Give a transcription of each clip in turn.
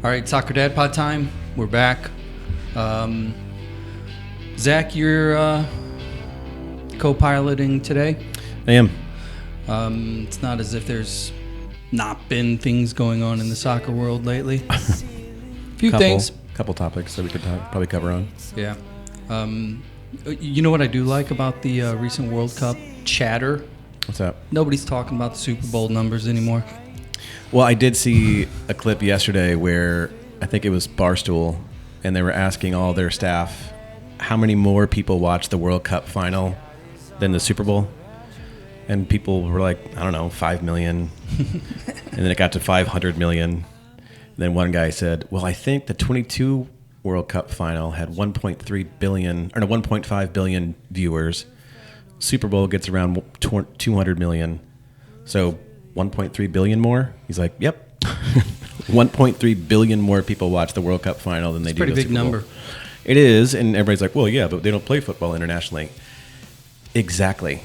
All right, Soccer Dad Pod time. We're back. Zach, you're co-piloting today. I am. It's not as if there's not been things going on in the soccer world lately. Few things. Couple topics that we could probably cover on. Yeah. You know what I do like about the recent World Cup chatter? What's that? Nobody's talking about the Super Bowl numbers anymore. Well, I did see a clip yesterday where I think it was Barstool, and they were asking all their staff how many more people watched the World Cup final than the Super Bowl. And people were like, I don't know, 5 million. And then it got to 500 million. And then one guy said, well, I think the 22 World Cup final had 1.3 billion, or no, 1.5 billion viewers. Super Bowl gets around 200 million. So 1.3 billion more? He's like, yep. 1.3 billion more people watch the World Cup final than they do the Super Bowl. Pretty big number. It is, and everybody's like, well, yeah, but they don't play football internationally. Exactly.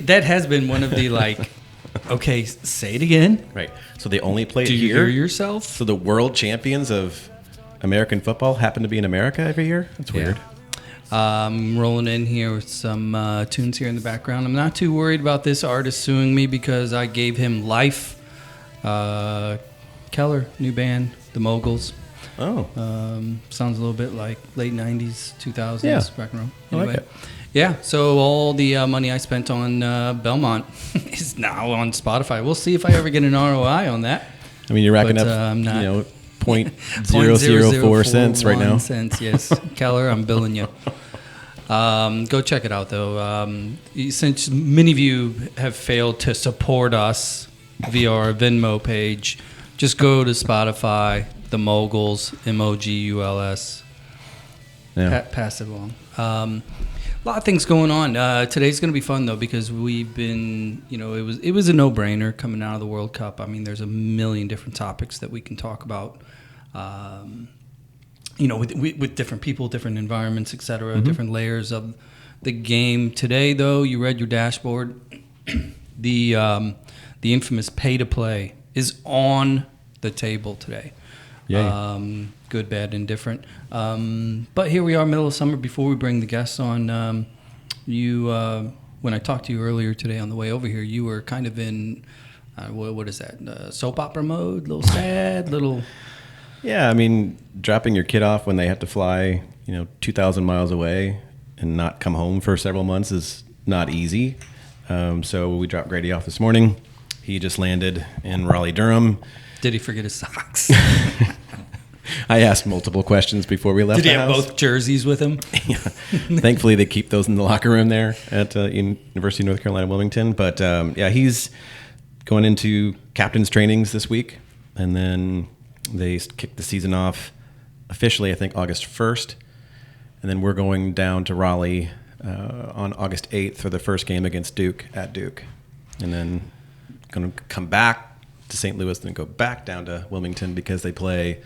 That has been one of the, like, okay, say it again. Right. So they only play it here? Do you hear yourself? So the world champions of American football happen to be in America every year? That's weird. Yeah. Rolling in here with some tunes here in the background. I'm not too worried about this artist suing me because I gave him life. Keller, new band, The Moguls. Oh. Sounds a little bit like late 90s, 2000s rock and roll. Anyway. I like it. Yeah, so all the money I spent on Belmont is now on Spotify. We'll see if I ever get an ROI on that. I mean, you're racking up, I'm not. 0.004 cents right now. Cents, yes. Keller, I'm billing you. Go check it out, though. Since many of you have failed to support us via our Venmo page, just go to Spotify, The Moguls, Moguls. Yeah. Pass it along. A lot of things going on. Today's going to be fun, though, because we've been, it was a no-brainer coming out of the World Cup. I mean, there's a million different topics that we can talk about. With different people, different environments, et cetera, different layers of the game. Today, though, you read your dashboard. The infamous pay-to-play is on the table today. Yeah. Good, bad, indifferent. But here we are, middle of summer. Before we bring the guests on, when I talked to you earlier today on the way over here, you were kind of in, what is that, soap opera mode, a little sad, little... Yeah, I mean, dropping your kid off when they have to fly, 2,000 miles away and not come home for several months is not easy. So we dropped Grady off this morning. He just landed in Raleigh-Durham. Did he forget his socks? I asked multiple questions before we left the house. Did he have both jerseys with him? Yeah. Thankfully, they keep those in the locker room there at University of North Carolina, Wilmington. But, he's going into captain's trainings this week, and then... They kicked the season off officially, I think, August 1st. And then we're going down to Raleigh on August 8th for the first game against Duke at Duke. And then going to come back to St. Louis and then go back down to Wilmington because they play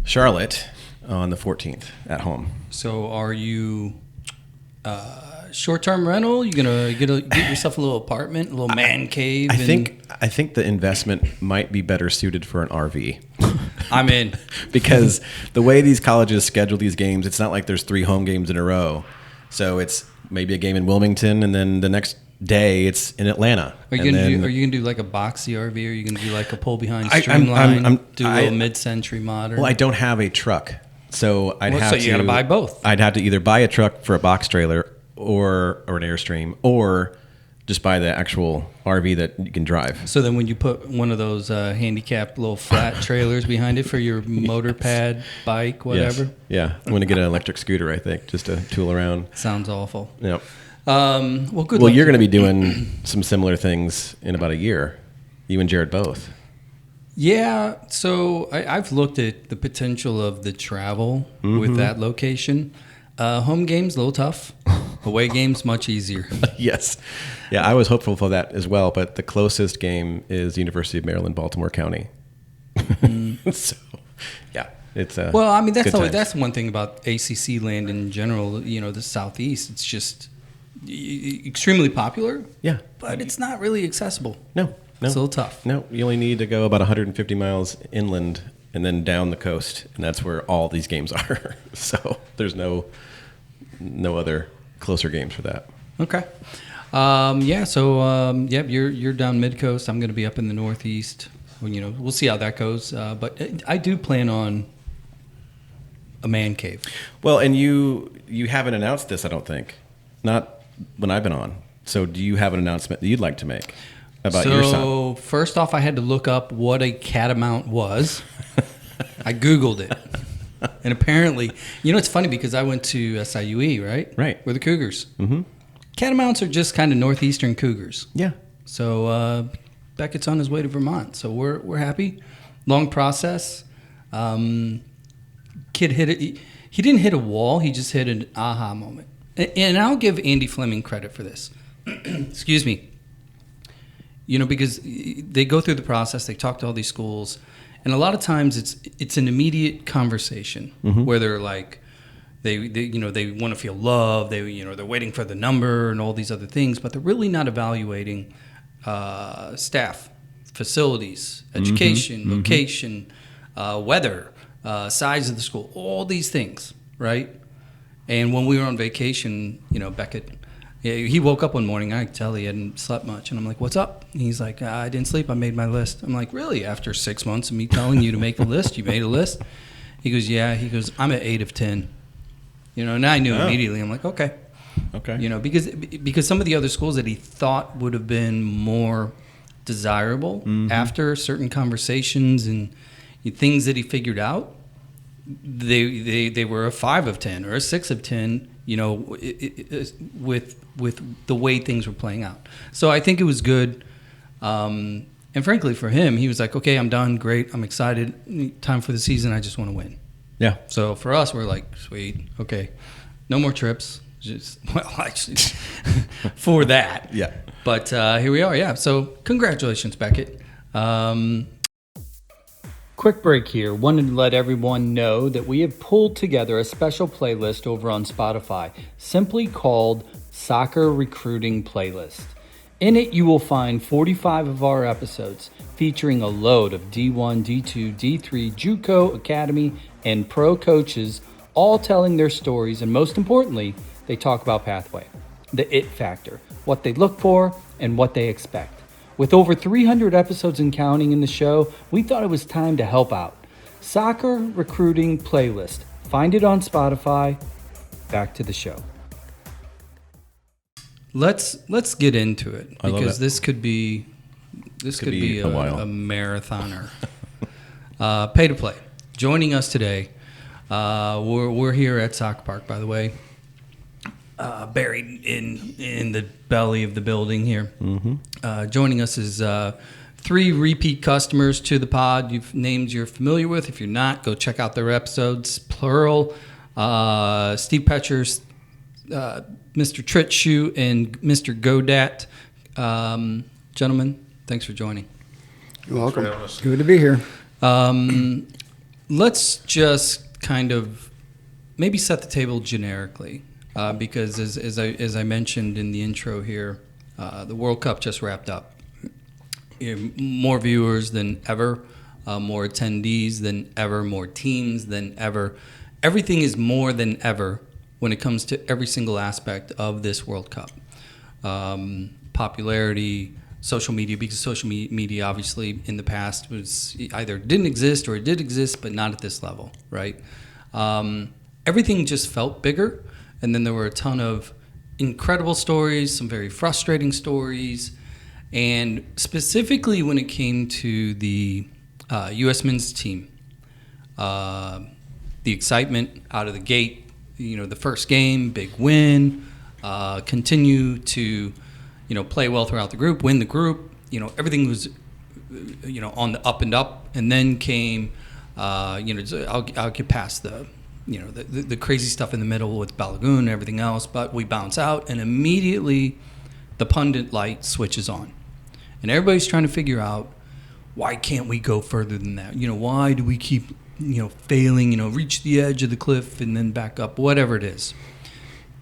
Charlotte on the 14th at home. So are you short-term rental? You gonna get yourself a little apartment, a little man cave? I think the investment might be better suited for an RV. I'm in. Because the way these colleges schedule these games, it's not like there's 3 home games in a row. So it's maybe a game in Wilmington, and then the next day it's in Atlanta. Are you gonna do like a boxy RV? Or are you gonna do like a pull behind streamline? Do a little mid-century modern? Well, I don't have a truck, so you gotta buy both. I'd have to either buy a truck for a box trailer or an Airstream, or just buy the actual RV that you can drive. So then when you put one of those handicapped little flat trailers behind it for your motor pad, bike, whatever? Yes. Yeah. I'm going to get an electric scooter, I think, just to tool around. Sounds awful. Yep. Well, good luck. Well, you're going to be doing some similar things in about a year. You and Jared both. Yeah. So I've looked at the potential of the travel with that location. Home games, a little tough. Away games, much easier. Yes. Yeah, I was hopeful for that as well, but the closest game is University of Maryland, Baltimore County. So, yeah, it's well, I mean, that's one thing about ACC land in general, the Southeast. It's just extremely popular. Yeah. But it's not really accessible. No. It's a little tough. No, you only need to go about 150 miles inland and then down the coast, and that's where all these games are. So there's no other closer games for that. Okay. You're down mid-coast. I'm going to be up in the northeast. We'll see how that goes. But I do plan on a man cave. Well, and you haven't announced this, I don't think. Not when I've been on. So do you have an announcement that you'd like to make about your son? So first off, I had to look up what a catamount was. I Googled it. And apparently, it's funny because I went to SIUE, right? Right. We're the Cougars. Mm-hmm. Catamounts are just kind of northeastern Cougars. Yeah. So Beckett's on his way to Vermont. So we're happy. Long process. Kid hit it. He didn't hit a wall. He just hit an aha moment. And I'll give Andy Fleming credit for this. Excuse me. Because they go through the process. They talk to all these schools. And a lot of times it's an immediate conversation where they're like, they want to feel loved. They're waiting for the number and all these other things, but they're really not evaluating staff, facilities, education, location, weather, size of the school, all these things, right? And when we were on vacation, Beckett, he woke up one morning. I could tell he hadn't slept much. And I'm like, what's up? And he's like, I didn't sleep. I made my list. I'm like, really? After 6 months of me telling you to make a list, you made a list? He goes, yeah. He goes, I'm at 8 of 10. And I knew immediately. I'm like, okay. Because some of the other schools that he thought would have been more desirable after certain conversations and things that he figured out, they were a 5 of 10 or a 6 of 10. With the way things were playing out. So I think it was good. And frankly, for him, he was like, okay, I'm done. Great. I'm excited. Time for the season. I just want to win. Yeah. So for us, we're like, sweet. Okay. No more trips. Actually, for that. Yeah. But here we are. Yeah. So congratulations, Beckett. Quick break here. Wanted to let everyone know that we have pulled together a special playlist over on Spotify, simply called Soccer Recruiting Playlist. In it, you will find 45 of our episodes featuring a load of D1, D2, D3, JUCO, Academy, and Pro coaches, all telling their stories, and most importantly, they talk about Pathway, the it factor, what they look for, and what they expect. With over 300 episodes and counting in the show, we thought it was time to help out. Soccer Recruiting Playlist. Find it on Spotify. Back to the show. Let's get into it because this could be a marathoner. Pay to play. Joining us today, we're here at Soccer Park, by the way. Buried in the belly of the building here. Joining us is 3 repeat customers to the pod. You've names you're familiar with. If you're not, go check out their episodes. Plural. Steve Petchers, Mr. Tritshoe, and Mr. Godat. Gentlemen, thanks for joining. You're welcome. Good to be here. Let's just kind of maybe set the table generically. Because as I mentioned in the intro here, the World Cup just wrapped up. More viewers than ever, more attendees than ever, more teams than ever. Everything is more than ever when it comes to every single aspect of this World Cup. Popularity, social media, because social media obviously in the past was either didn't exist or it did exist, but not at this level, right? Everything just felt bigger. And then there were a ton of incredible stories, some very frustrating stories. And specifically when it came to the U.S. men's team, the excitement out of the gate, the first game, big win, continue to, play well throughout the group, win the group. Everything was, on the up and up. And then came, I'll get past the crazy stuff in the middle with Balagoon and everything else, but we bounce out and immediately the pundit light switches on. And everybody's trying to figure out, why can't we go further than that? Why do we keep, failing, reach the edge of the cliff and then back up, whatever it is.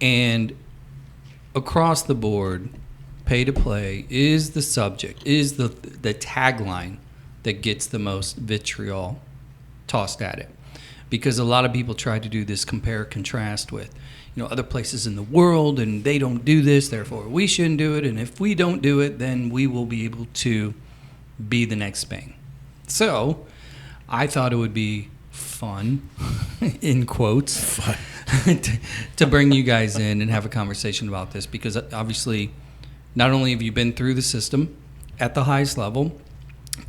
And across the board, pay to play is the subject, is the tagline that gets the most vitriol tossed at it. Because a lot of people try to do this compare contrast with, other places in the world, and they don't do this, therefore we shouldn't do it, and if we don't do it, then we will be able to be the next Spain. So I thought it would be fun, in quotes, to bring you guys in and have a conversation about this, because obviously not only have you been through the system at the highest level,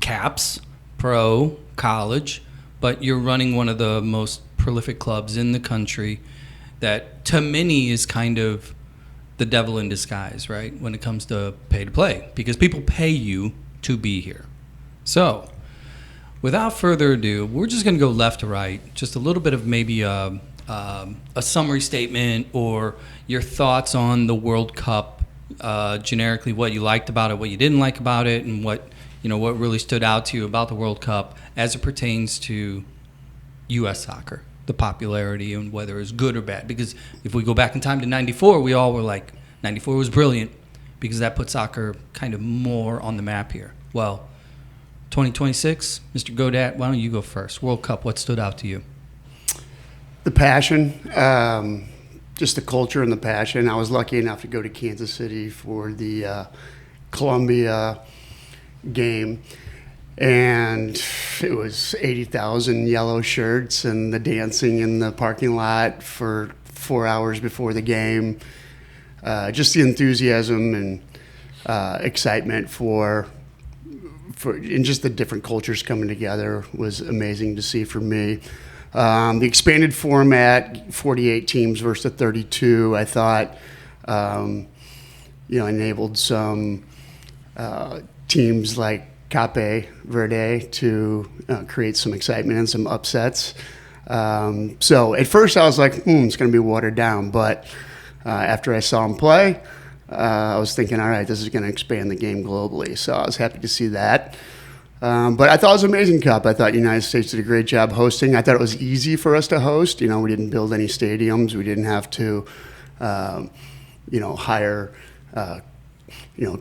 caps, pro, college, but you're running one of the most prolific clubs in the country that to many is kind of the devil in disguise, right, when it comes to pay to play, because people pay you to be here. So without further ado, we're just going to go left to right, just a little bit of maybe a summary statement or your thoughts on the World Cup, generically what you liked about it, what you didn't like about it, and what really stood out to you about the World Cup as it pertains to U.S. soccer, the popularity, and whether it's good or bad. Because if we go back in time to 94, we all were like, 94 was brilliant because that put soccer kind of more on the map here. Well, 2026, Mr. Godat, why don't you go first? World Cup, what stood out to you? The passion, just the culture and the passion. I was lucky enough to go to Kansas City for the Colombia game, and it was 80,000 yellow shirts and the dancing in the parking lot for 4 hours before the game. Just the enthusiasm and excitement for and just the different cultures coming together was amazing to see for me. The expanded format, 48 teams versus 32, I thought, enabled some teams like Cape Verde to create some excitement and some upsets. So at first I was like, it's going to be watered down. But after I saw them play, I was thinking, all right, this is going to expand the game globally. So I was happy to see that. But I thought it was an amazing cup. I thought the United States did a great job hosting. I thought it was easy for us to host. We didn't build any stadiums. We didn't have to, hire,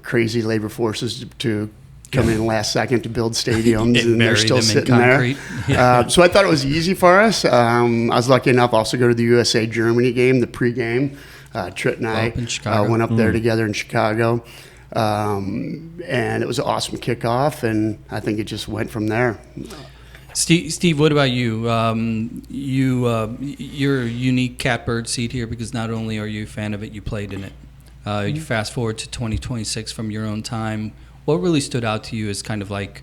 crazy labor forces to come in last second to build stadiums, and they're still sitting there. Yeah. So I thought it was easy for us. I was lucky enough also to go to the USA-Germany game, the pregame. Tritt and I went up there together in Chicago. And it was an awesome kickoff, and I think it just went from there. Steve, what about you? You're a unique catbird seat here because not only are you a fan of it, you played in it. You fast forward to 2026 from your own time. What really stood out to you as kind of like,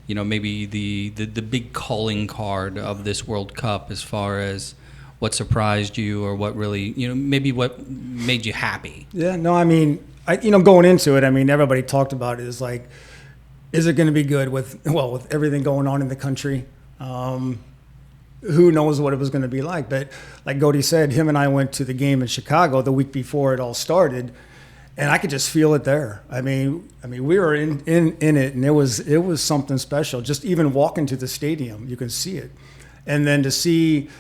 maybe the big calling card of this World Cup as far as what surprised you or what really, maybe what made you happy? Yeah, no, I mean, going into it, everybody talked about it as like, is it going to be good with everything going on in the country? Who knows what it was going to be like? But like Goody said, him and I went to the game in Chicago the week before it all started, and I could just feel it there. I mean, we were in it, and it was something special. Just even walking to the stadium, you can see it, and then to see,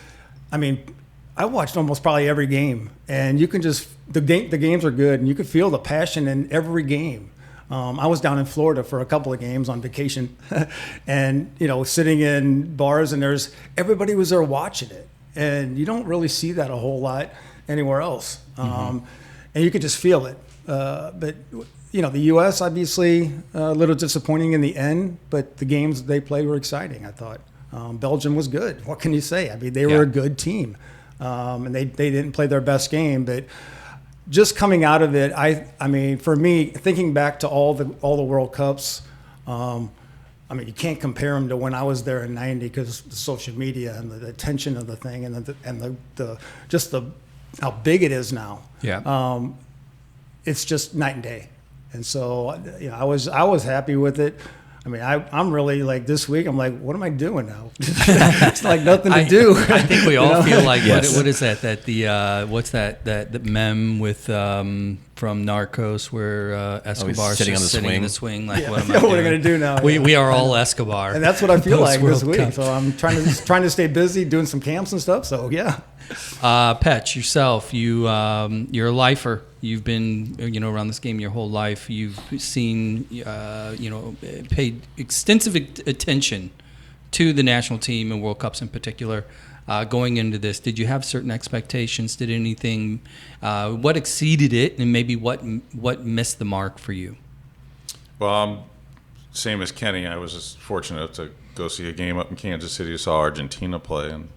I watched almost probably every game, and you can just the games are good, and you could feel the passion in every game. I was down in Florida for a couple of games on vacation, and sitting in bars, and everybody was there watching it, and you don't really see that a whole lot anywhere else, and you could just feel it. But the U.S. obviously a little disappointing in the end, but the games they played were exciting. I thought Belgium was good. What can you say? They were a good team, and they didn't play their best game, but. Just coming out of it, I mean, for me, thinking back to all the World Cups, you can't compare them to when I was there in '90 because the social media and the attention of the thing and the how big it is now. Yeah. It's just night and day, and so I was happy with it. I'm really like this week. I'm like, what am I doing now? It's like nothing to do. I think we all feel like Yes. what is that? That the what's that the meme with from Narcos where Escobar's sitting just on the sitting in the swing. Like, what am I what are doing? we gonna do now? We are all Escobar, and that's what I feel like this Post-World week. Cup. So I'm trying to stay busy doing some camps and stuff. So yeah. Petch, yourself, you're a lifer. You've been, around this game your whole life. You've seen, paid extensive attention to the national team and World Cups in particular. Going into this, did you have certain expectations? Did anything, what exceeded it, and maybe what missed the mark for you? Well, same as Kenny, I was just fortunate to go see a game up in Kansas City. I saw Argentina play, and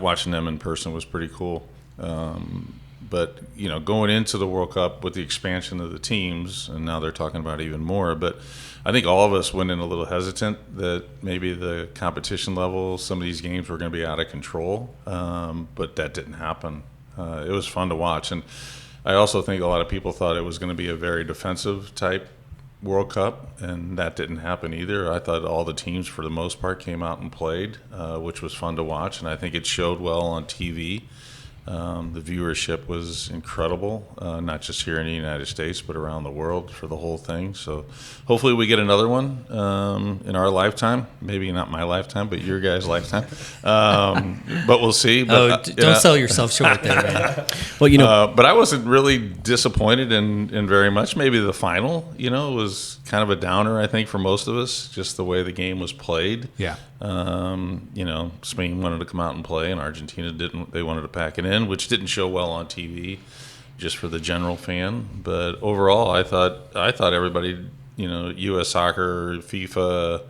watching them in person was pretty cool. But, going into the World Cup with the expansion of the teams, and now they're talking about even more, but I think all of us went in a little hesitant that maybe the competition level, some of these games were going to be out of control, but that didn't happen. It was fun to watch. And I also think a lot of people thought it was going to be a very defensive type World Cup, and that didn't happen either. I thought all the teams, for the most part, came out and played, which was fun to watch, and I think it showed well on TV. The viewership was incredible, not just here in the United States, but around the world for the whole thing. So hopefully we get another one in our lifetime. Maybe not my lifetime, but your guys' lifetime. But we'll see. But, don't sell yourself short there, man. Well, but I wasn't really disappointed in very much. Maybe the final, was kind of a downer, I think, for most of us, just the way the game was played. Yeah. Spain wanted to come out and play, and Argentina didn't. They wanted to pack it in, which didn't show well on TV, just for the general fan. But overall, I thought everybody, U.S. Soccer, FIFA,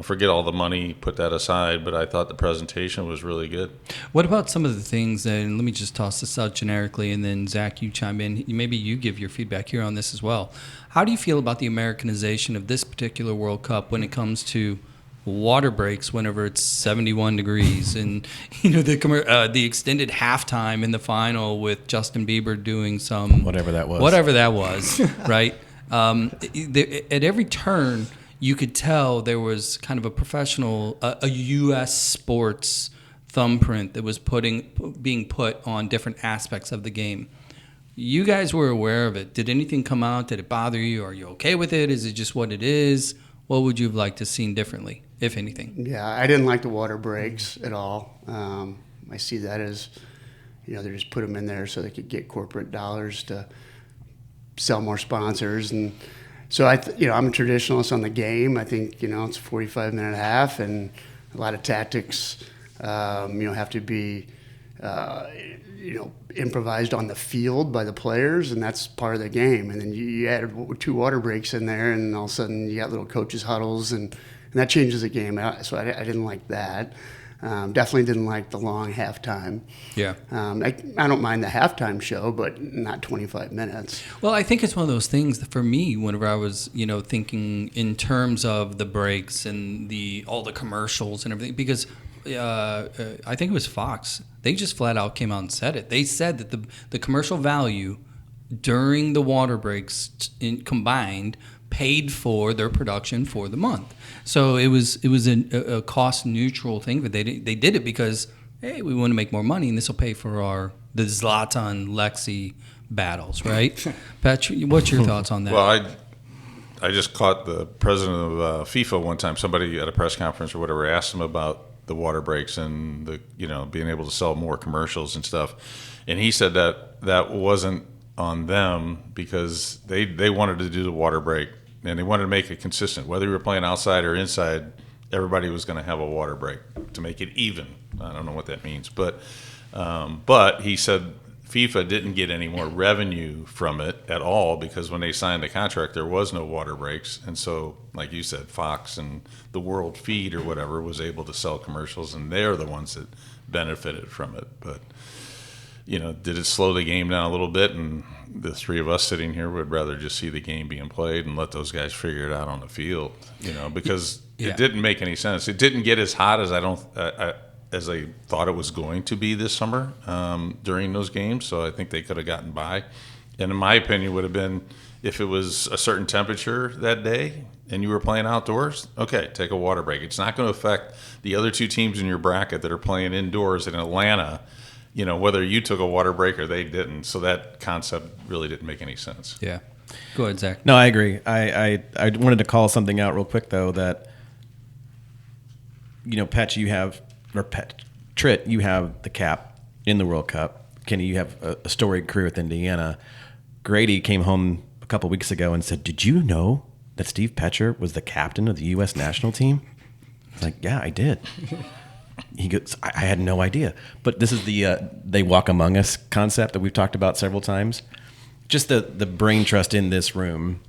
forget all the money, put that aside. But I thought the presentation was really good. What about some of the things, and let me just toss this out generically, and then Zach, you chime in. Maybe you give your feedback here on this as well. How do you feel about the Americanization of this particular World Cup when it comes to water breaks whenever it's 71 degrees, and the extended halftime in the final with Justin Bieber doing some whatever that was, right? At every turn, you could tell there was kind of a professional, a U.S. sports thumbprint that was being put on different aspects of the game. You guys were aware of it. Did anything come out? Did it bother you? Are you okay with it? Is it just what it is? What would you have liked to seen differently, if anything? Yeah, I didn't like the water breaks at all. I see that as, they just put them in there so they could get corporate dollars to sell more sponsors. And so I'm a traditionalist on the game. I think, it's a 45-minute half, and a lot of tactics, have to be, improvised on the field by the players, and that's part of the game. And then you add 2 water breaks in there, and all of a sudden you got little coaches' huddles, and that changes the game. So I didn't like that. Definitely didn't like the long halftime. Yeah. I don't mind the halftime show, but not 25 minutes. Well, I think it's one of those things that for me, whenever I was, thinking in terms of the breaks and all the commercials and everything, because I think it was Fox. They just flat out came out and said it. They said that the commercial value during the water breaks combined paid for their production for the month. So it was a cost neutral thing, but they did it because, hey, we want to make more money, and this will pay for the Zlatan Lexi battles, right? Patrick, what's your thoughts on that? Well, I just caught the president of FIFA one time. Somebody at a press conference or whatever asked him about the water breaks and the being able to sell more commercials and stuff, and he said that wasn't on them because they wanted to do the water break and they wanted to make it consistent. Whether you were playing outside or inside, everybody was going to have a water break to make it even. I don't know what that means, but he said FIFA didn't get any more revenue from it at all because when they signed the contract, there was no water breaks. And so, like you said, Fox and the World Feed or whatever was able to sell commercials, and they're the ones that benefited from it. But, did it slow the game down a little bit? And the 3 of us sitting here would rather just see the game being played and let those guys figure it out on the field, because it didn't make any sense. It didn't get as hot as as I thought it was going to be this summer during those games, so I think they could have gotten by. And in my opinion, would have been if it was a certain temperature that day and you were playing outdoors, okay, take a water break. It's not going to affect the other 2 teams in your bracket that are playing indoors in Atlanta, whether you took a water break or they didn't. So that concept really didn't make any sense. Yeah. Go ahead, Zach. No, I agree. I wanted to call something out real quick, though, that, Petch, Tritt, you have the cap. in the World Cup. Kenny, you have a storied career with Indiana. Grady came home a couple weeks ago and said, "Did you know that Steve Petcher was the captain of the U.S. national team?" I was like, "Yeah, I did." He goes, I had no idea. But this is the they walk among us concept that we've talked about several times. Just the brain trust in this room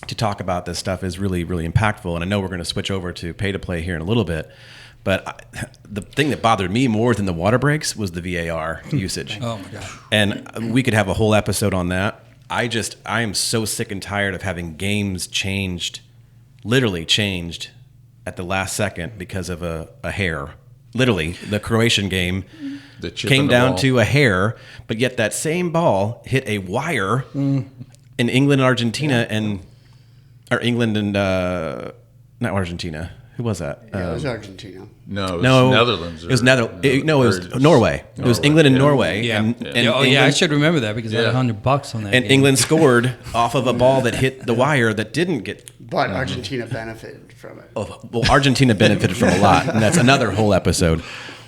to talk about this stuff is really, really impactful. And I know we're going to switch over to pay to play here in a little bit. But the thing that bothered me more than the water breaks was the VAR usage. Oh, my God. And we could have a whole episode on that. I am so sick and tired of having games literally changed at the last second because of a hair. Literally, the Croatian game came down to a hair, but yet that same ball hit a wire in England and Argentina, or England and not Argentina. Who was that? Yeah, it was Argentina. No, it was Netherlands. It was it was Norway. It was England and Norway. Yeah. And England, I should remember that because I had $100 on that. And game. England scored off of a ball that hit the wire that didn't get. But Argentina benefited from it. Oh, well, Argentina benefited from a lot, and that's another whole episode.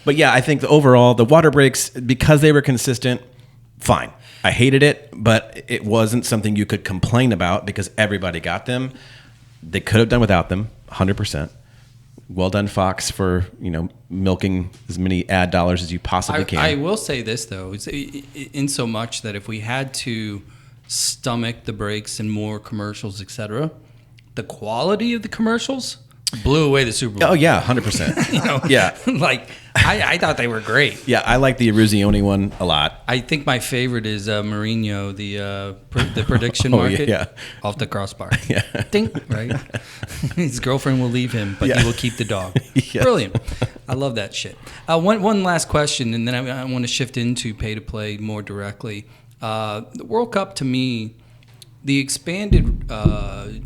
But yeah, I think the water breaks, because they were consistent, fine. I hated it, but it wasn't something you could complain about because everybody got them. They could have done without them, 100%. Well done, Fox, for milking as many ad dollars as you possibly can. I will say this though, in so much that if we had to stomach the breaks and more commercials, etc., the quality of the commercials blew away the Super Bowl. Oh yeah, 100%. Yeah, like I thought they were great. Yeah, I like the Eruzione one a lot. I think my favorite is Mourinho, the prediction market off the crossbar. Yeah, Ding, right? His girlfriend will leave him, but he will keep the dog. Yeah. Brilliant. I love that shit. One last question, and then I want to shift into pay to play more directly. The World Cup, to me, the expanded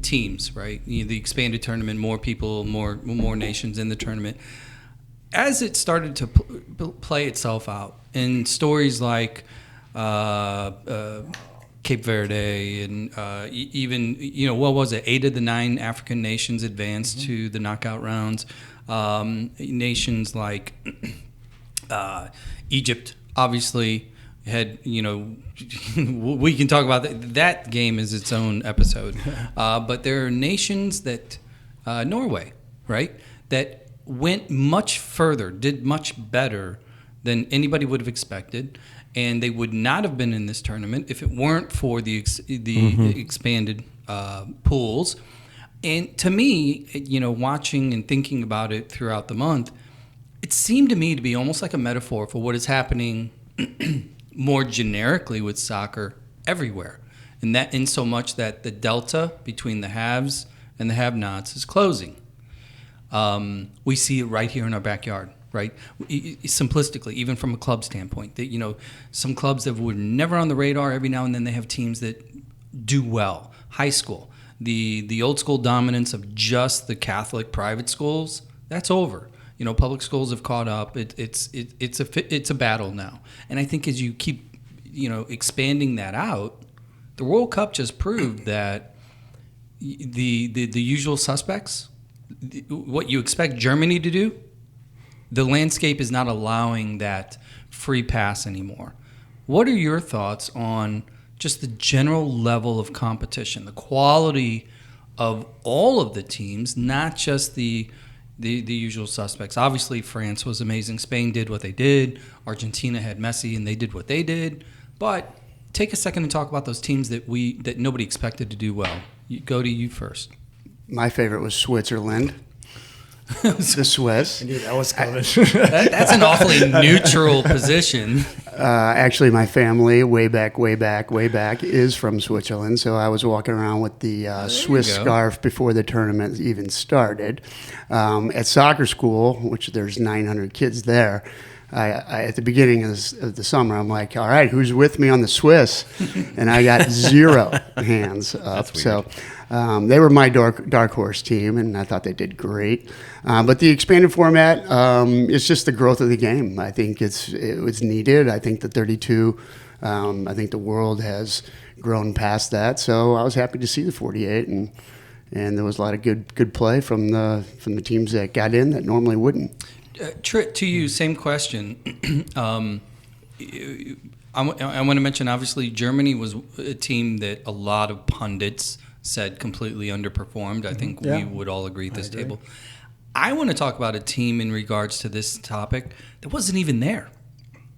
teams, right? The expanded tournament, more people, more nations in the tournament. As it started to play itself out, and stories like Cape Verde and even what was it? 8 of the 9 African nations advanced to the knockout rounds. Nations like Egypt, obviously. Had we can talk about that game is its own episode, but there are nations that Norway, right, that went much further, did much better than anybody would have expected, and they would not have been in this tournament if it weren't for the expanded pools. And to me, watching and thinking about it throughout the month, it seemed to me to be almost like a metaphor for what is happening more generically with soccer everywhere, and that in so much that the delta between the haves and the have-nots is closing. We see it right here in our backyard, right? Simplistically, even from a club standpoint, that some clubs that were never on the radar, every now and then they have teams that do well. High school, the old school dominance of just the Catholic private schools, that's over. Public schools have caught up. It's a battle now, and I think as you keep expanding that out, the World Cup just proved that the usual suspects, what you expect Germany to do, the landscape is not allowing that free pass anymore. What are your thoughts on just the general level of competition, the quality of all of the teams, not just the usual suspects? Obviously, France was amazing. Spain did what they did. Argentina had Messi, and they did what they did. But take a second and talk about those teams that nobody expected to do well. Go to you first. My favorite was Switzerland. The Swiss. I knew that was coming. That's an awfully neutral position. Actually, my family, way back, is from Switzerland. So I was walking around with the Swiss scarf before the tournament even started. At soccer school, which there's 900 kids there, I at the beginning of the summer, I'm like, all right, who's with me on the Swiss? And I got 0 hands up. So they were my dark horse team, and I thought they did great. But the expanded format, it's just the growth of the game. I think it was needed. I think the 32, I think the world has grown past that. So I was happy to see the 48, and there was a lot of good play from the teams that got in that normally wouldn't. To you, same question. I want to mention, obviously, Germany was a team that a lot of pundits said completely underperformed. I think we would all agree at this table. I want to talk about a team in regards to this topic that wasn't even there,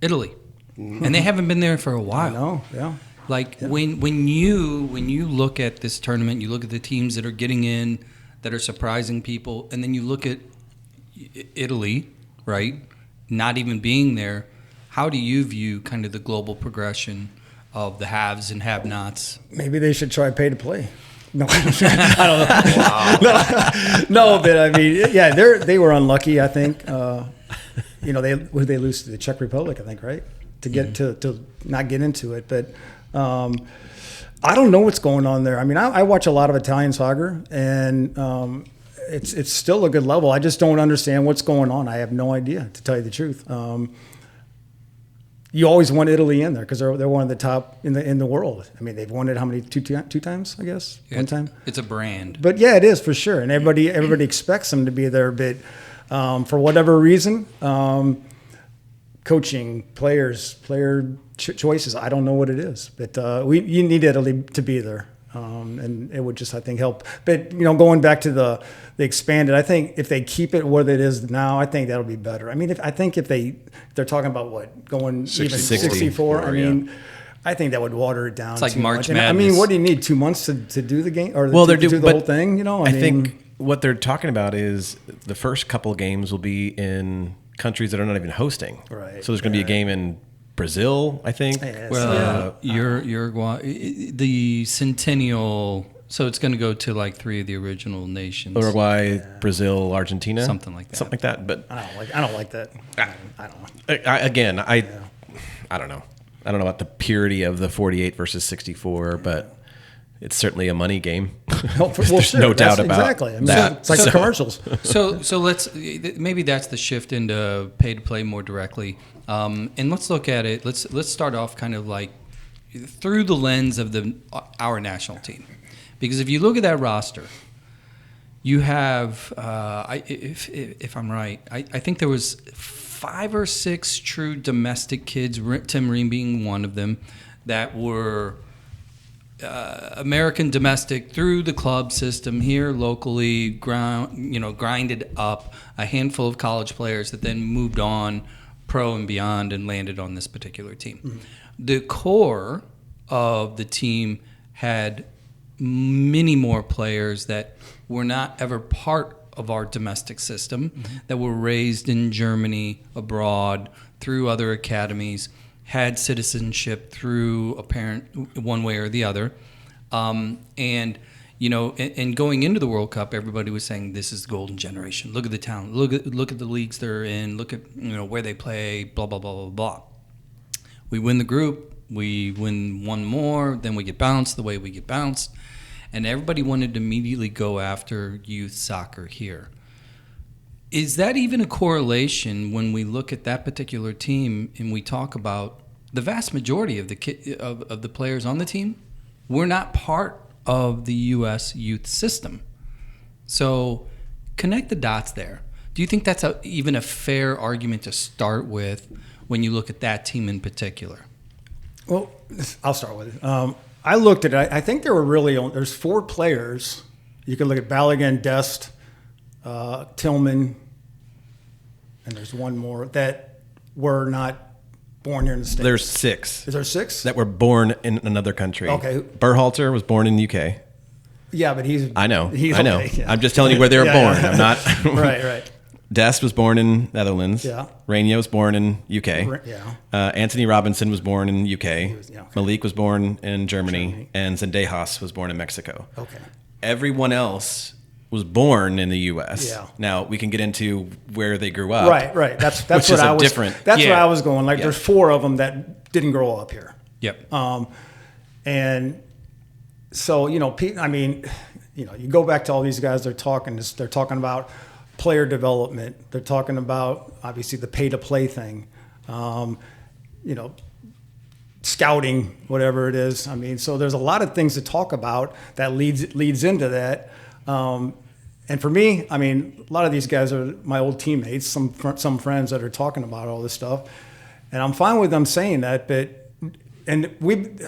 Italy. And they haven't been there for a while. No, yeah. Like when you look at this tournament, you look at the teams that are getting in, that are surprising people, and then you look at Italy, right, not even being there. How do you view kind of the global progression of the haves and have-nots? Maybe they should try pay to play. No, I don't know. Wow. No, but I mean, yeah, they were unlucky. I think. They lose to the Czech Republic, I think, right? To get to not get into it, but I don't know what's going on there. I mean, I watch a lot of Italian soccer, and it's still a good level. I just don't understand what's going on. I have no idea, to tell you the truth. You always want Italy in there because they're one of the top in the world. I mean, they've won it how many two times, I guess, one time. It's a brand, but yeah, it is for sure, and everybody expects them to be there. But for whatever reason, coaching, player choices, I don't know what it is, but you need Italy to be there, and it would just, I think, help. But going back to the expanded, I think if they keep it what it is now, I think that'll be better. I mean, if they're talking about going 64, I mean, I think that would water it down. It's like too March much. Madness. I mean, what do you need, 2 months to do the game or Well, to do the whole thing? I think what they're talking about is the first couple games will be in countries that are not even hosting. Right. So there's going to be a game in Brazil, I think. Yes. Well, Uruguay, the Centennial. So it's going to go to like 3 of the original nations. Uruguay, Brazil, Argentina, something like that. Something like that. But I don't like that. I don't know. I don't know. I don't know about the purity of the 48 versus 64, but it's certainly a money game. There's no doubt about exactly. I mean, that. It's like the commercials. So maybe that's the shift into pay to play more directly. And let's look at it. Let's start off kind of like through the lens of our national team, because if you look at that roster, you have if I'm right, I think there was 5 or 6 true domestic kids, Tim Ream being one of them, that were American domestic through the club system here locally, grinded up a handful of college players that then moved on pro and beyond and landed on this particular team. Mm-hmm. The core of the team had many more players that were not ever part of our domestic system, that were raised in Germany, abroad, through other academies, had citizenship through a parent one way or the other. And going into the World Cup, everybody was saying this is the golden generation. Look at the talent. Look at the leagues they're in. Look at where they play. Blah blah blah blah blah. We win the group. We win one more. Then we get bounced the way we get bounced, and everybody wanted to immediately go after youth soccer here. Is that even a correlation when we look at that particular team and we talk about the vast majority of the players on the team were not part of the U.S. youth system? So connect the dots there. Do you think that's even a fair argument to start with when you look at that team in particular? Well, I'll start with it. I looked at it. I think there were there's 4 players. You can look at Balogun, Dest, Tillman, and there's one more that were not born here in the States. There's 6. Is there 6? That were born in another country. Okay. Berhalter was born in the UK. Yeah, but I know. Okay, yeah. I'm just telling you where they were born. I'm not. Right. Dest was born in Netherlands. Yeah. Rainier was born in UK. Yeah. Anthony Robinson was born in UK. Malik was born in Germany. And Zendejas was born in Mexico. Okay. Everyone else was born in the U.S. Yeah. Now we can get into where they grew up. Right. That's which what is I was. Different. That's what I was going. Like, there's 4 of them that didn't grow up here. Yep. And so Pete. I mean, you go back to all these guys. They're talking about player development. They're talking about obviously the pay to play thing. Scouting, whatever it is. I mean, so there's a lot of things to talk about that leads into that. And for me, I mean, a lot of these guys are my old teammates, some friends that are talking about all this stuff. And I'm fine with them saying that, but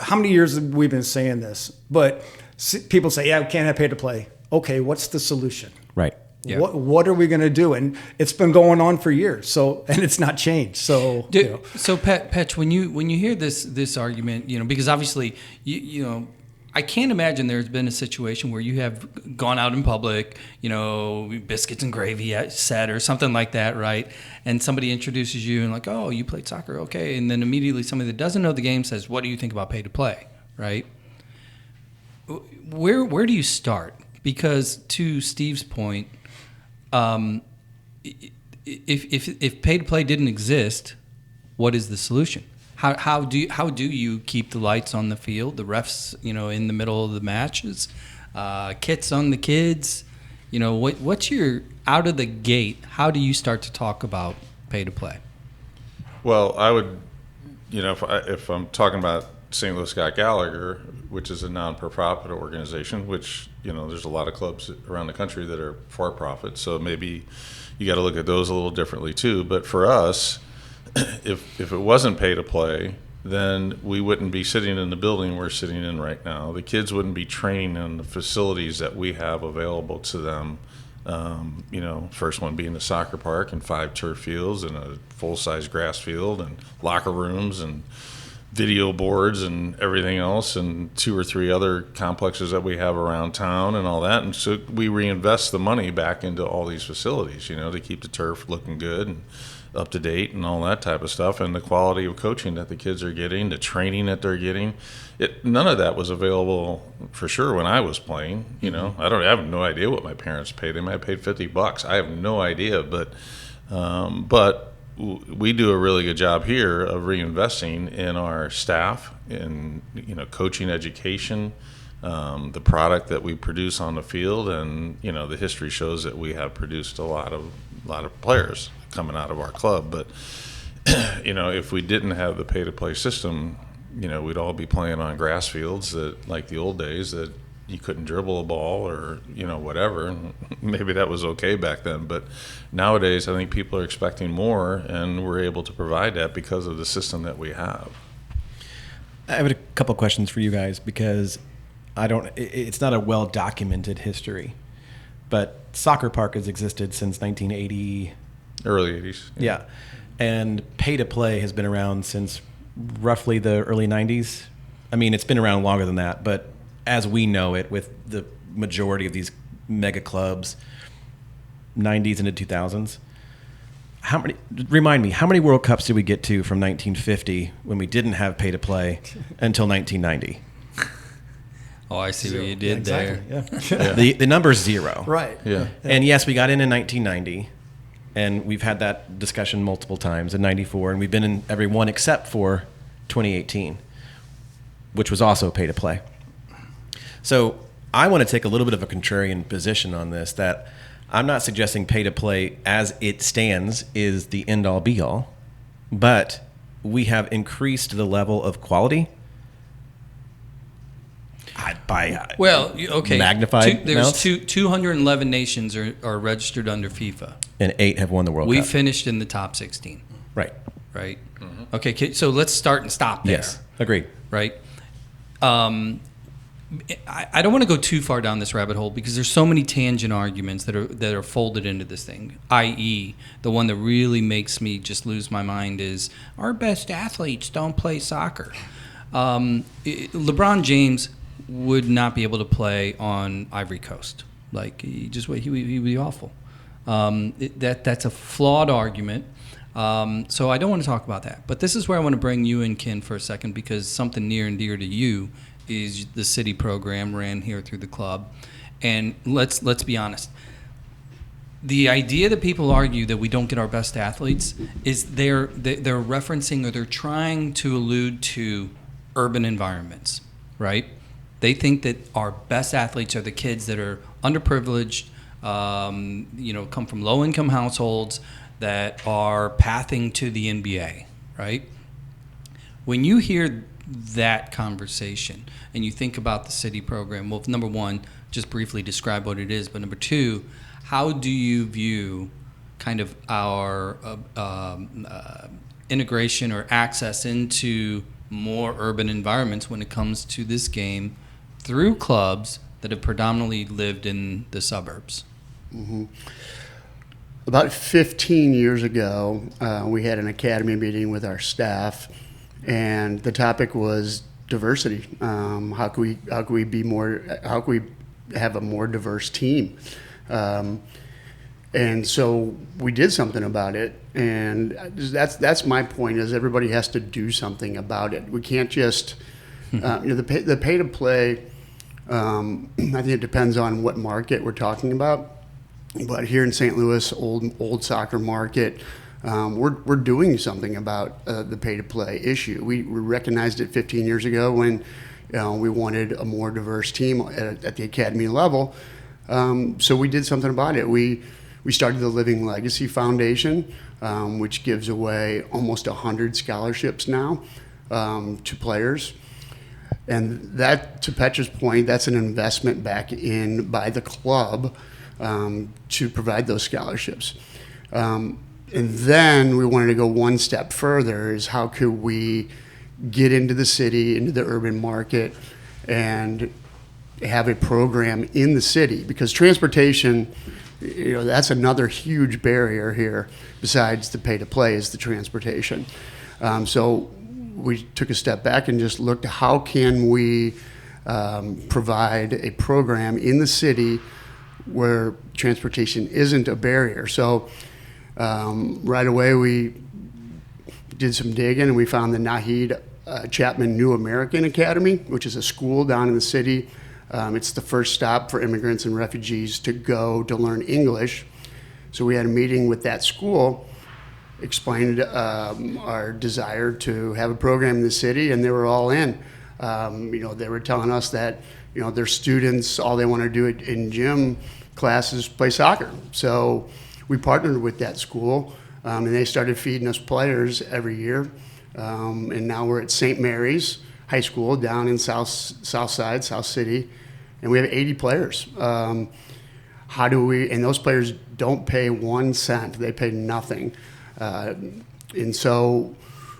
how many years have we been saying this? But people say, yeah, we can't have pay to play. Okay, what's the solution? Right. Yeah. What are we going to do? And it's been going on for years. So, and it's not changed. So, So Petch, when you hear this argument, because obviously I can't imagine there's been a situation where you have gone out in public, biscuits and gravy set or something like that, right? And somebody introduces you and like, oh, you played soccer, okay. And then immediately somebody that doesn't know the game says, what do you think about pay to play, right? Where do you start? Because to Steve's point, if pay to play didn't exist, what is the solution? How do you keep the lights on the field, the refs, in the middle of the matches, kits on the kids, what's your out of the gate? How do you start to talk about pay to play? Well, I would, if I'm talking about St. Louis Scott Gallagher, which is a non-for-profit organization, which there's a lot of clubs around the country that are for profit, so maybe you got to look at those a little differently too. But for us, if it wasn't pay to play, then we wouldn't be sitting in the building we're sitting in right now. The kids wouldn't be training in the facilities that we have available to them. First one being the soccer park and 5 turf fields and a full-size grass field and locker rooms and video boards and everything else, and 2 or 3 other complexes that we have around town and all that. And so we reinvest the money back into all these facilities, to keep the turf looking good and up to date and all that type of stuff, and the quality of coaching that the kids are getting, the training that they're getting. None of that was available for sure when I was playing. I have no idea what my parents paid. They might have paid $50. I have no idea, but we do a really good job here of reinvesting in our staff, in coaching education, the product that we produce on the field, and the history shows that we have produced a lot of players coming out of our club. But if we didn't have the pay to play system, we'd all be playing on grass fields that, like the old days, that you couldn't dribble a ball or whatever. Maybe that was okay back then, but nowadays I think people are expecting more, and we're able to provide that because of the system that we have. I have a couple questions for you guys, because it's not a well documented history, but Soccer Park has existed since 1980, early 80s. Yeah. And pay to play has been around since roughly the early 90s. I mean, it's been around longer than that, but as we know it, with the majority of these mega clubs, 90s into 2000s. Remind me, how many World Cups did we get to from 1950 when we didn't have pay to play until 1990? Oh, I see what you did there. Yeah. The number's 0. Right. Yeah. And yes, we got in 1990, and we've had that discussion multiple times in 94, and we've been in every one except for 2018, which was also pay to play. So I want to take a little bit of a contrarian position on this, that I'm not suggesting pay to play as it stands is the end all be all, but we have increased the level of quality by magnified. There's 211 nations are registered under FIFA, and 8 have won the World Cup. We finished in the top 16. Right. Mm-hmm. Okay, so let's start and stop there. Yes, agreed. Right. I don't want to go too far down this rabbit hole, because there's so many tangent arguments that are folded into this thing. I.e., the one that really makes me just lose my mind is our best athletes don't play soccer. LeBron James would not be able to play on Ivory Coast. Like, he'd be awful. That's a flawed argument. So I don't want to talk about that. But this is where I want to bring you in, Ken, for a second, because something near and dear to you is the city program ran here through the club. And let's be honest. The idea that people argue that we don't get our best athletes is they're referencing, or they're trying to allude to urban environments, right? They think that our best athletes are the kids that are underprivileged, come from low-income households that are pathing to the NBA, right? When you hear that conversation and you think about the city program, well, number one, just briefly describe what it is, but number two, how do you view kind of our integration or access into more urban environments when it comes to this game through clubs that have predominantly lived in the suburbs? About 15 years ago, we had an academy meeting with our staff, and the topic was diversity. How can we be more? How can we have a more diverse team? And so we did something about it, and that's my point. Is everybody has to do something about it. We can't just the pay to play. I think it depends on what market we're talking about. But here in St. Louis, old soccer market, we're doing something about the pay-to-play issue. We recognized it 15 years ago when we wanted a more diverse team at the academy level. So we did something about it. We started the Living Legacy Foundation, which gives away almost 100 scholarships now to players. And that, to Petra's point, that's an investment back in by the club to provide those scholarships. And then we wanted to go one step further, is how could we get into the city, into the urban market, and have a program in the city? Because transportation, that's another huge barrier here, besides the pay-to-play, is the transportation. So we took a step back and just looked at how can we provide a program in the city where transportation isn't a barrier. So right away we did some digging, and we found the Nahid Chapman New American Academy, which is a school down in the city. It's the first stop for immigrants and refugees to go to learn English. So we had a meeting with that school, explained our desire to have a program in the city, and they were all in. They were telling us that their students, all they want to do in gym classes play soccer. So we partnered with that school, and they started feeding us players every year. And now we're at St. Mary's High School down in South City, and we have 80 players. And those players don't pay 1 cent. They pay nothing. And so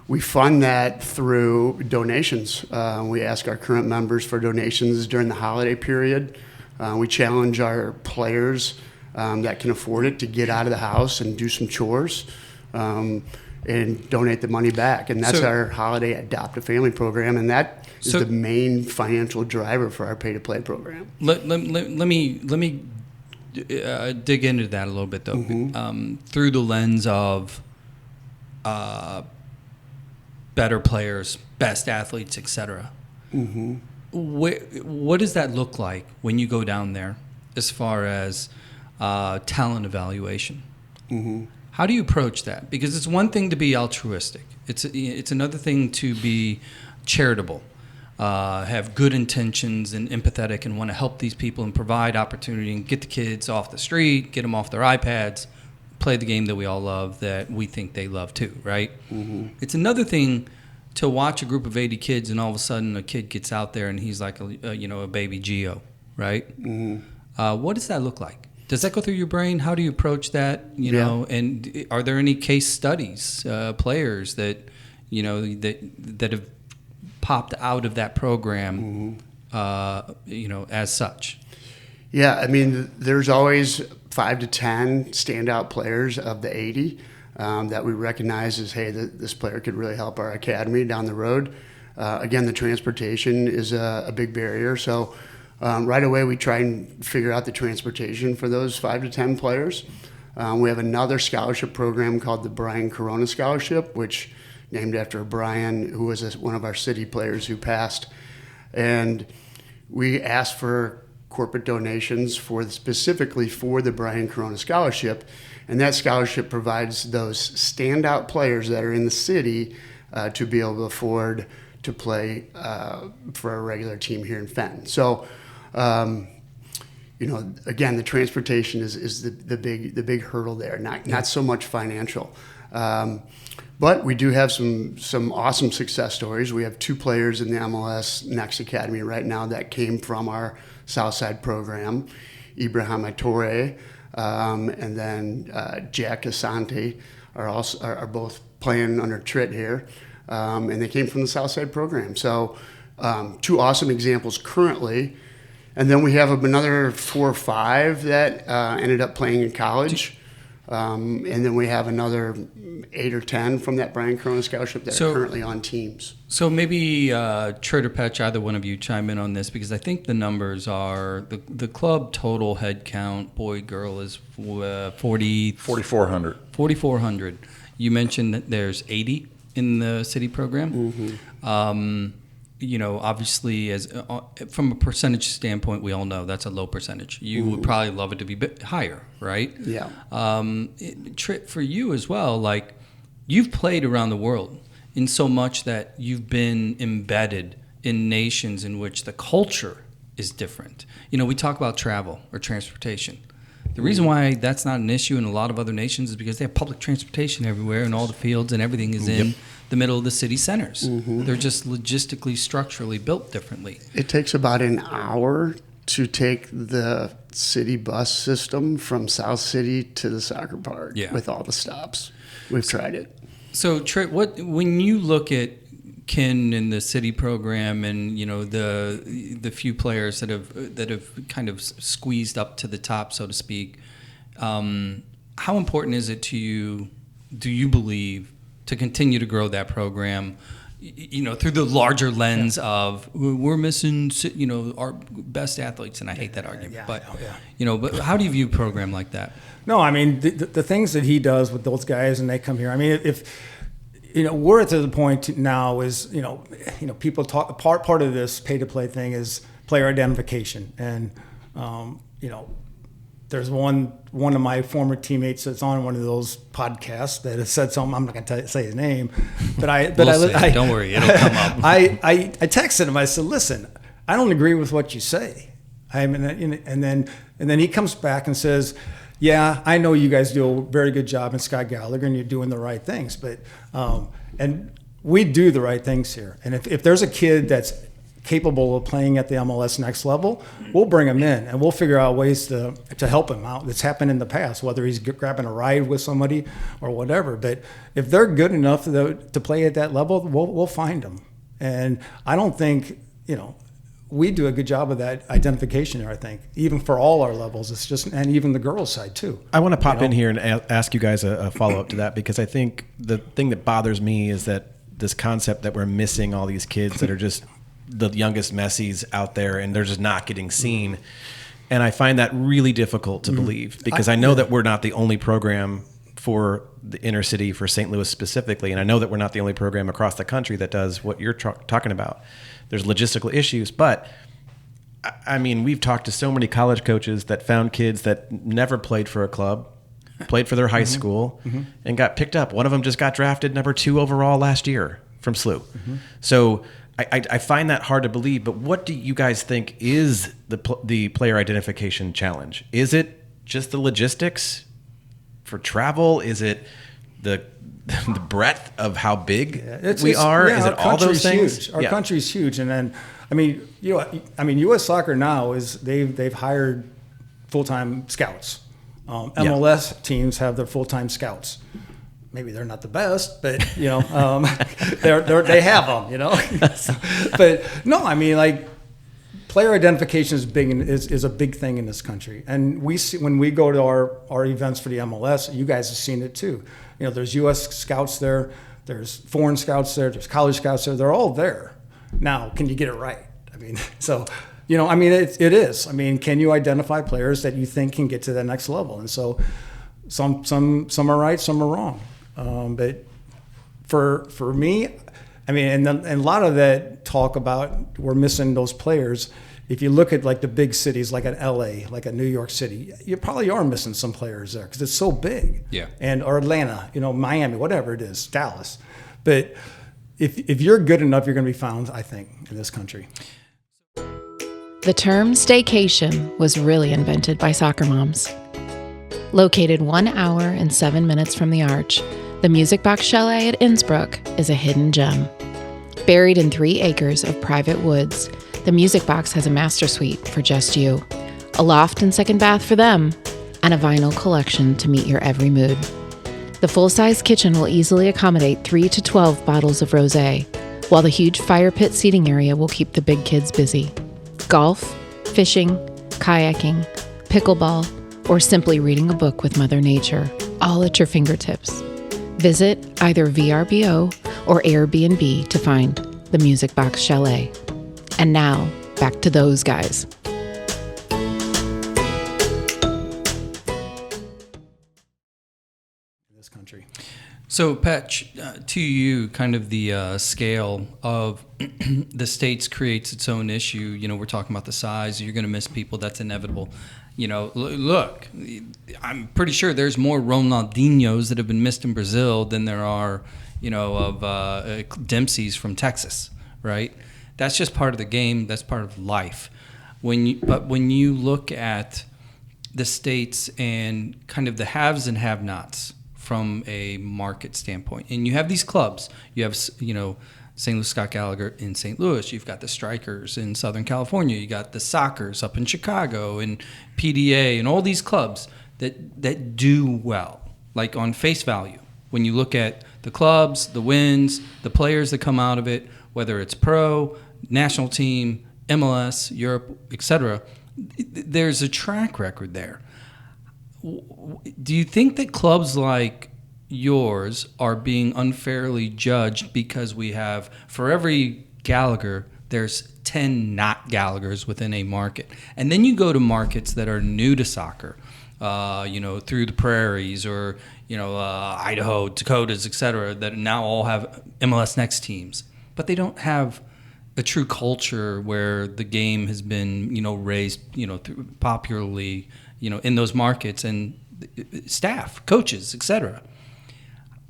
we fund that through donations. We ask our current members for donations during the holiday period. We challenge our players that can afford it to get out of the house and do some chores and donate the money back. And that's our holiday Adopt a Family program, and that is the main financial driver for our pay-to-play program. Let me dig into that a little bit, though, through the lens of better players, best athletes, etc. What does that look like when you go down there as far as talent evaluation? How do you approach that? Because it's one thing to be altruistic. It's another thing to be charitable, have good intentions and empathetic, and want to help these people and provide opportunity and get the kids off the street, get them off their iPads, play the game that we all love, that we think they love too, right? It's another thing to watch a group of 80 kids and all of a sudden a kid gets out there and he's like a baby Geo, right? What does that look like? Does that go through your brain? How do you approach that? You know, and are there any case studies, players that that have popped out of that program, as such? Yeah, I mean, there's always 5 to 10 standout players of the 80 that we recognize as, hey, this player could really help our academy down the road. Again, the transportation is a big barrier, so right away we try and figure out the transportation for those 5 to 10 players. We have another scholarship program called the Brian Corona Scholarship, which named after Brian, who was one of our city players who passed. And we asked for corporate donations specifically for the Brian Corona Scholarship, and that scholarship provides those standout players that are in the city to be able to afford to play for a regular team here in Fenton. So, again, the transportation is the big hurdle there, not so much financial. But we do have some awesome success stories. We have 2 players in the MLS Next Academy right now that came from our Southside program, Ibrahim Torre and then Jack Asante are both playing under Tritt here, and they came from the Southside program. So 2 awesome examples currently. And then we have another 4 or 5 that ended up playing in college. And then we have another 8 or 10 from that Brian Corona scholarship that are currently on teams. So maybe Tritt or Petch, either one of you chime in on this, because I think the numbers are the club total head count, boy, girl, is 4,400. 4,400. You mentioned that there's 80 in the city program. Mm-hmm. Obviously, as from a percentage standpoint, we all know that's a low percentage. You would probably love it to be a bit higher, right? Yeah. Tritt, for you as well, like you've played around the world in so much that you've been embedded in nations in which the culture is different. We talk about travel or transportation. The reason why that's not an issue in a lot of other nations is because they have public transportation everywhere, and all the fields and everything is in the middle of the city centers. Mm-hmm. They're just logistically, structurally built differently. It takes about an hour to take the city bus system from South City to the soccer park with all the stops. We've tried it. So, Tritt, when you look at Kin and the city program, and the few players that have kind of squeezed up to the top, so to speak, how important is it to you? Do you believe to continue to grow that program? Through the larger lens of we're missing, our best athletes, and I hate that argument, but how do you view a program like that? No, I mean the things that he does with those guys, and they come here. I mean, if we're at the point now is people talk. Part of this pay to play thing is player identification, and there's one of my former teammates that's on one of those podcasts that has said something. I'm not going to say his name, but don't worry, it'll come up. I texted him. I said, "Listen, I don't agree with what you say." And then he comes back and says, "Yeah, I know you guys do a very good job in Scott Gallagher, and you're doing the right things, but and we do the right things here. And if there's a kid that's capable of playing at the MLS next level, we'll bring him in and we'll figure out ways to help him out. That's happened in the past, whether he's grabbing a ride with somebody or whatever. But if they're good enough to play at that level, we'll find them. And I don't think, we do a good job of that identification there, I think, even for all our levels. It's just, and even the girls' side too. I want to pop in here and ask you guys a follow-up to that, because I think the thing that bothers me is that this concept that we're missing all these kids that are just the youngest Messis out there, and they're just not getting seen. And I find that really difficult to believe, because I know that we're not the only program for the inner city, for St. Louis specifically, and I know that we're not the only program across the country that does what you're talking about. There's logistical issues, but I mean, we've talked to so many college coaches that found kids that never played for a club, played for their high school, and got picked up. One of them just got drafted number 2 overall last year from SLU. So I find that hard to believe, but what do you guys think is the player identification challenge? Is it just the logistics for travel? Is it the breadth of how big we are? Is it all those things? Huge. Our country's huge, and then U.S. Soccer now is they've hired full-time scouts. MLS teams have their full-time scouts. Maybe they're not the best, but they have them. But no, I mean, like, player identification is a big thing in this country, and we see when we go to our events for the MLS. You guys have seen it too. There's U.S. scouts there, there's foreign scouts there, there's college scouts there. They're all there. Now, can you get it right? I mean, so it is. I mean, can you identify players that you think can get to the next level? And so, some are right, some are wrong. But for me, I mean, and a lot of that talk about we're missing those players. If you look at like the big cities, like an LA, like a New York City, you probably are missing some players there because it's so big. Yeah. Or Atlanta, Miami, whatever it is, Dallas. But if you're good enough, you're going to be found, I think, in this country. The term staycation was really invented by soccer moms. Located 1 hour and 7 minutes from the Arch, the Music Box Chalet at Innsbruck is a hidden gem. Buried in 3 acres of private woods, the Music Box has a master suite for just you, a loft and second bath for them, and a vinyl collection to meet your every mood. The full-size kitchen will easily accommodate 3 to 12 bottles of rosé, while the huge fire pit seating area will keep the big kids busy. Golf, fishing, kayaking, pickleball, or simply reading a book with Mother Nature, all at your fingertips. Visit either VRBO or Airbnb to find the Music Box Chalet. And now, back to those guys. This country. So, Patch, to you, kind of the scale of the states creates its own issue. You know, we're talking about the size. You're going to miss people. That's inevitable. You know, look, I'm pretty sure there's more Ronaldinhos that have been missed in Brazil than there are, you know, of Dempsey's from Texas, right? That's just part of the game. That's part of life. But when you look at the states and kind of the haves and have-nots from a market standpoint, and you have these clubs, you have, you know, St. Louis Scott Gallagher in St. Louis, you've got the Strikers in Southern California, you got the Sockers up in Chicago and PDA and all these clubs that do well, like on face value. When you look at the clubs, the wins, the players that come out of it, whether it's pro, national team, MLS, Europe, etc., there's a track record there. Do you think that clubs like yours are being unfairly judged because we have, for every Gallagher, there's 10 not Gallaghers within a market? And then you go to markets that are new to soccer, you know, through the prairies or, you know, Idaho, Dakotas, etc., that now all have MLS Next teams. But they don't have a true culture where the game has been, you know, raised, you know, popularly, you know, in those markets, and staff, coaches, etc.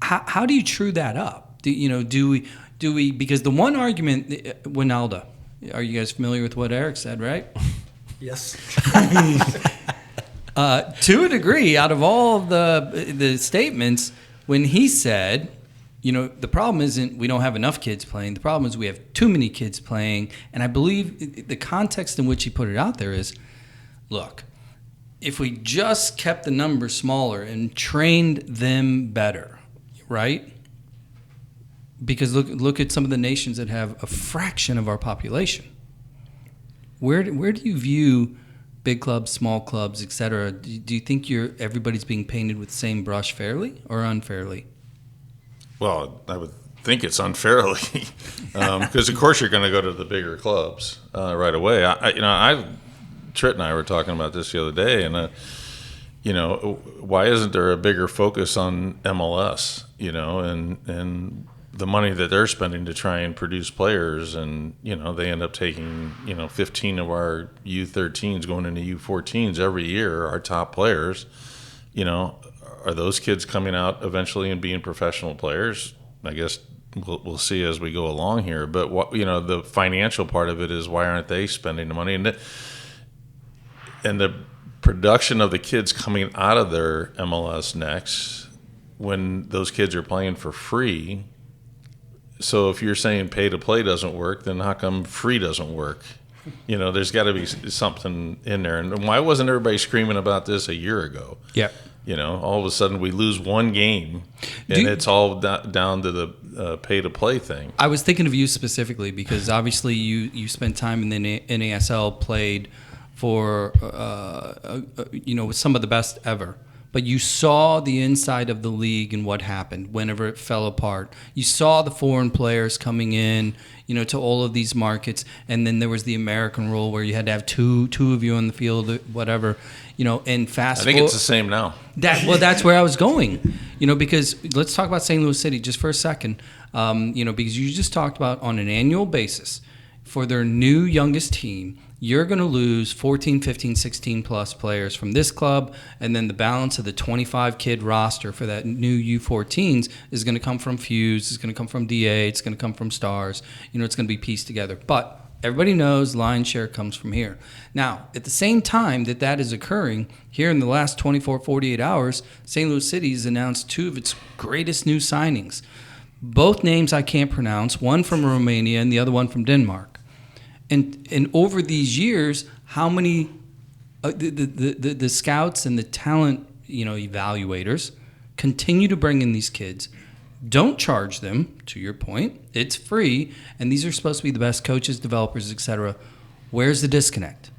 How do you true that up? Do we? Because the one argument, Winalda, are you guys familiar with what Eric said, right? Yes. To a degree, out of all the statements, when he said, you know, the problem isn't we don't have enough kids playing. The problem is we have too many kids playing. And I believe the context in which he put it out there is, look, if we just kept the numbers smaller and trained them better, right? Because look at some of the nations that have a fraction of our population. Where do you view big clubs, small clubs, et cetera? Do you think everybody's being painted with the same brush fairly or unfairly? Well, I would think it's unfairly because, of course, you're going to go to the bigger clubs right away. Tritt and I were talking about this the other day, and you know, why isn't there a bigger focus on MLS? You know, and the money that they're spending to try and produce players, and you know, they end up taking 15 of our U13s going into U14s every year. Our top players, you know, are those kids coming out eventually and being professional players? I guess we'll see as we go along here. But what, you know, the financial part of it is, why aren't they spending the money? And the production of the kids coming out of their MLS Next, when those kids are playing for free. So if you're saying pay to play doesn't work, then how come free doesn't work? You know, there's got to be something in there. And why wasn't everybody screaming about this a year ago? Yeah. You know, all of a sudden we lose one game, and it's all down to the pay-to-play thing. I was thinking of you specifically because obviously you spent time in the NASL, played for some of the best ever. But you saw the inside of the league and what happened whenever it fell apart. You saw the foreign players coming in, you know, to all of these markets, and then there was the American rule where you had to have two of you on the field, whatever, you know. And I think it's the same now. That's where I was going, you know, because let's talk about St. Louis City just for a second, you know, because you just talked about on an annual basis for their new youngest team, you're going to lose 14, 15, 16 plus players from this club, and then the balance of the 25 kid roster for that new U14s is going to come from Fuse, it's going to come from DA, it's going to come from Stars. You know, it's going to be pieced together. But everybody knows lion's share comes from here. Now, at the same time that is occurring, here in the last 24, 48 hours, St. Louis City has announced two of its greatest new signings. Both names I can't pronounce, one from Romania and the other one from Denmark. And over these years, how many the scouts and the talent, you know, evaluators Continue to bring in these kids. Don't charge them, to your point. It's free, and these are supposed to be the best coaches, developers, etc. Where's the disconnect?